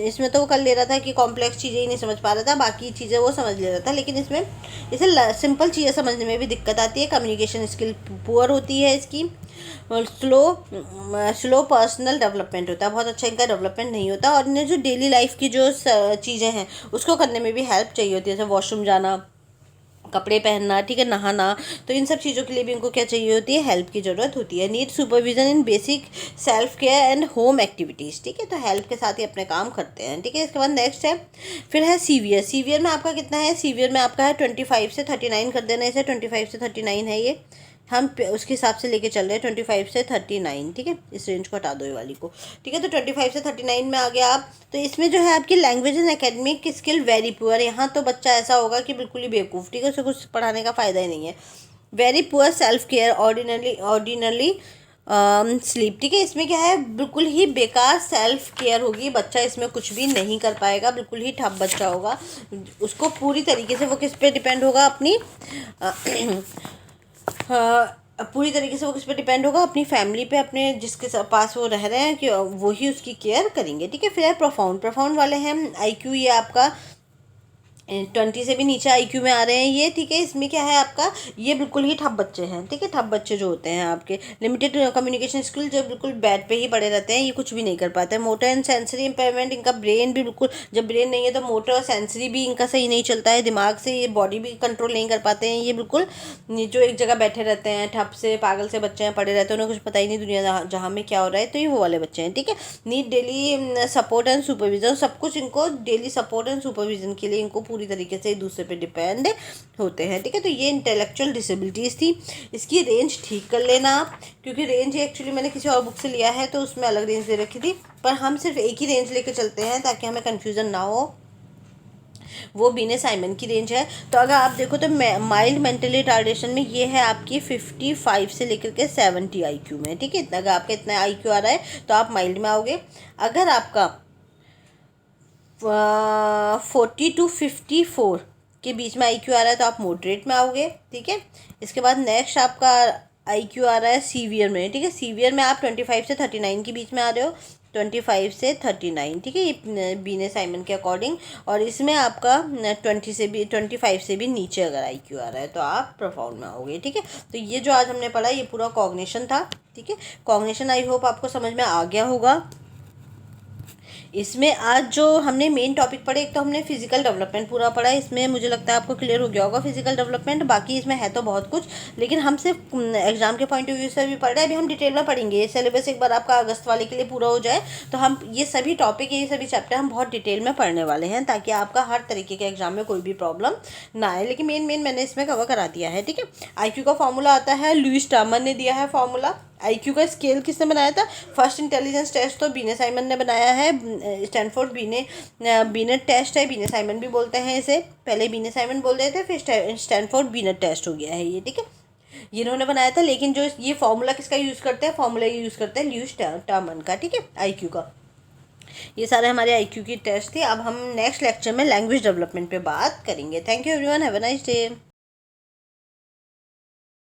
इसमें तो वो कर ले रहा था कि कॉम्प्लेक्स चीज़ें ही नहीं समझ पा रहा था, बाकी चीज़ें वो समझ ले रहा था, लेकिन इसमें इसे सिंपल चीज़ें समझने में भी दिक्कत आती है। कम्युनिकेशन स्किल पुअर होती है इसकी, स्लो पर्सनल डेवलपमेंट होता है, बहुत अच्छा इनका डेवलपमेंट नहीं होता। और इन्हें जो डेली लाइफ की जो चीज़ें हैं उसको करने में भी हेल्प चाहिए होती है, जैसे वॉशरूम जाना, कपड़े पहनना, ठीक है, नहाना। तो इन सब चीज़ों के लिए भी इनको क्या चाहिए होती है, हेल्प की ज़रूरत होती है। Need supervision in basic self care and home activities, ठीक है। तो हेल्प के साथ ही अपने काम करते हैं, ठीक है। इसके बाद नेक्स्ट है, फिर है सीवियर में आपका कितना है, सीवियर में आपका है 25 से 39 कर देना इसे, 25 से 39 है ये, हम उसके हिसाब से लेके चल रहे हैं 25 से 39, ठीक है। इस रेंज को हटा दो ये वाली को, ठीक है। तो 25 से 39 में आ गया आप। तो इसमें जो है आपकी language and academic skill very poor, यहाँ तो बच्चा ऐसा होगा कि बिल्कुल ही बेवकूफ़, ठीक है, उसे कुछ पढ़ाने का फ़ायदा ही नहीं है। Very poor self care, ordinarily sleep, ठीक है। इसमें क्या है, बिल्कुल ही बेकार सेल्फ केयर होगी, बच्चा इसमें कुछ भी नहीं कर पाएगा, बिल्कुल ही ठप बच्चा होगा। उसको पूरी तरीके से वो किस पे डिपेंड होगा, अपनी पूरी तरीके से वो किस पे डिपेंड होगा, अपनी फैमिली पे, अपने जिसके पास वो रह रहे हैं कि वो ही उसकी केयर करेंगे, ठीक है। फिर है प्रोफाउंड वाले हैं। IQ ये आपका 20 से भी नीचे IQ में आ रहे हैं ये, ठीक है। इसमें क्या है आपका, ये बिल्कुल ही ठप बच्चे हैं, ठीक है। ठप बच्चे जो होते हैं आपके, लिमिटेड कम्युनिकेशन स्किल, जो बिल्कुल बेड पे ही पड़े रहते हैं, ये कुछ भी नहीं कर पाते हैं। मोटर एंड सेंसरी इम्पेयरमेंट, इनका ब्रेन भी बिल्कुल, जब ब्रेन नहीं है तो मोटर और सेंसरी भी इनका सही नहीं चलता है, दिमाग से ये बॉडी भी कंट्रोल नहीं कर पाते हैं। ये बिल्कुल जो एक जगह बैठे रहते हैं, ठप से पागल से बच्चे हैं, पड़े रहते हैं, उन्हें कुछ पता ही नहीं दुनिया जहाँ में क्या हो रहा है, तो ये वो वाले बच्चे हैं, ठीक है। Need daily support and supervision, सब कुछ इनको डेली सपोर्ट एंड सुपरविजन के लिए इनको पूरी तरीके से दूसरे पे डिपेंड होते हैं, ठीक है। तो ये इंटेलेक्चुअल डिसेबिलिटीज़ थी। इसकी रेंज ठीक कर लेना आप, क्योंकि रेंज एक्चुअली मैंने किसी और बुक से लिया है तो उसमें अलग रेंज दे रखी थी, पर हम सिर्फ एक ही रेंज लेके चलते हैं ताकि हमें कन्फ्यूज़न ना हो। वो बीने साइमन की रेंज है। तो अगर आप देखो तो माइल्ड मेंटली रिटार्डेशन में ये है आपकी 55 से लेकर के 70 IQ में, ठीक है। इतना अगर आपका इतना IQ आ रहा है तो आप माइल्ड में आओगे। अगर आपका 40 to 54 के बीच में IQ आ रहा है तो आप मॉडरेट में आओगे, ठीक है। इसके बाद नेक्स्ट आपका IQ आ रहा है सीवियर में, ठीक है। सीवियर में आप 25 से 39 के बीच में आ रहे हो, 25 से 39, ठीक है, ये बीने साइमन के अकॉर्डिंग। और इसमें आपका 25 से भी नीचे अगर IQ आ रहा है तो आप प्रोफाउंड में आओगे, ठीक है। तो ये जो आज हमने पढ़ा ये पूरा कॉग्निशन था, ठीक है। कॉग्निशन आई होप आपको समझ में आ गया होगा। इसमें आज जो हमने मेन टॉपिक पढ़े, एक तो हमने फिजिकल डेवलपमेंट पूरा पढ़ा, इसमें मुझे लगता है आपको क्लियर हो गया होगा फिजिकल डेवलपमेंट। बाकी इसमें है तो बहुत कुछ, लेकिन हम सिर्फ एग्जाम के पॉइंट ऑफ व्यू से भी पढ़ रहे हैं। अभी हम डिटेल में पढ़ेंगे, ये सिलेबस एक बार आपका अगस्त वाले के लिए पूरा हो जाए तो हम ये सभी टॉपिक, ये सभी चैप्टर हम बहुत डिटेल में पढ़ने वाले हैं, ताकि आपका हर तरीके के एग्जाम में कोई भी प्रॉब्लम ना आए। लेकिन मेन मैंने इसमें कवर करा दिया है, ठीक है। IQ का फॉर्मूला आता है, लुईस टर्मर ने दिया है फॉर्मूला। IQ का स्केल किसने बनाया था, फर्स्ट इंटेलिजेंस टेस्ट तो बीने साइमन ने बनाया है, स्टैनफोर्ड बीनेट टेस्ट है, बीने साइमन भी बोलते हैं इसे, पहले बीने साइमन बोल रहे थे, फिर स्टैनफोर्ड बीनेट टेस्ट हो गया है ये, ठीक है। इन्होंने बनाया था, लेकिन जो ये फॉर्मूला किसका यूज़ करते हैं, फॉर्मूला ये यूज़ करते हैं लुईस टर्मर का, ठीक है, IQ का। ये सारे हमारे IQ की टेस्ट थे। अब हम नेक्स्ट लेक्चर में लैंग्वेज डेवलपमेंट पे बात करेंगे। Thank you everyone, have a nice day.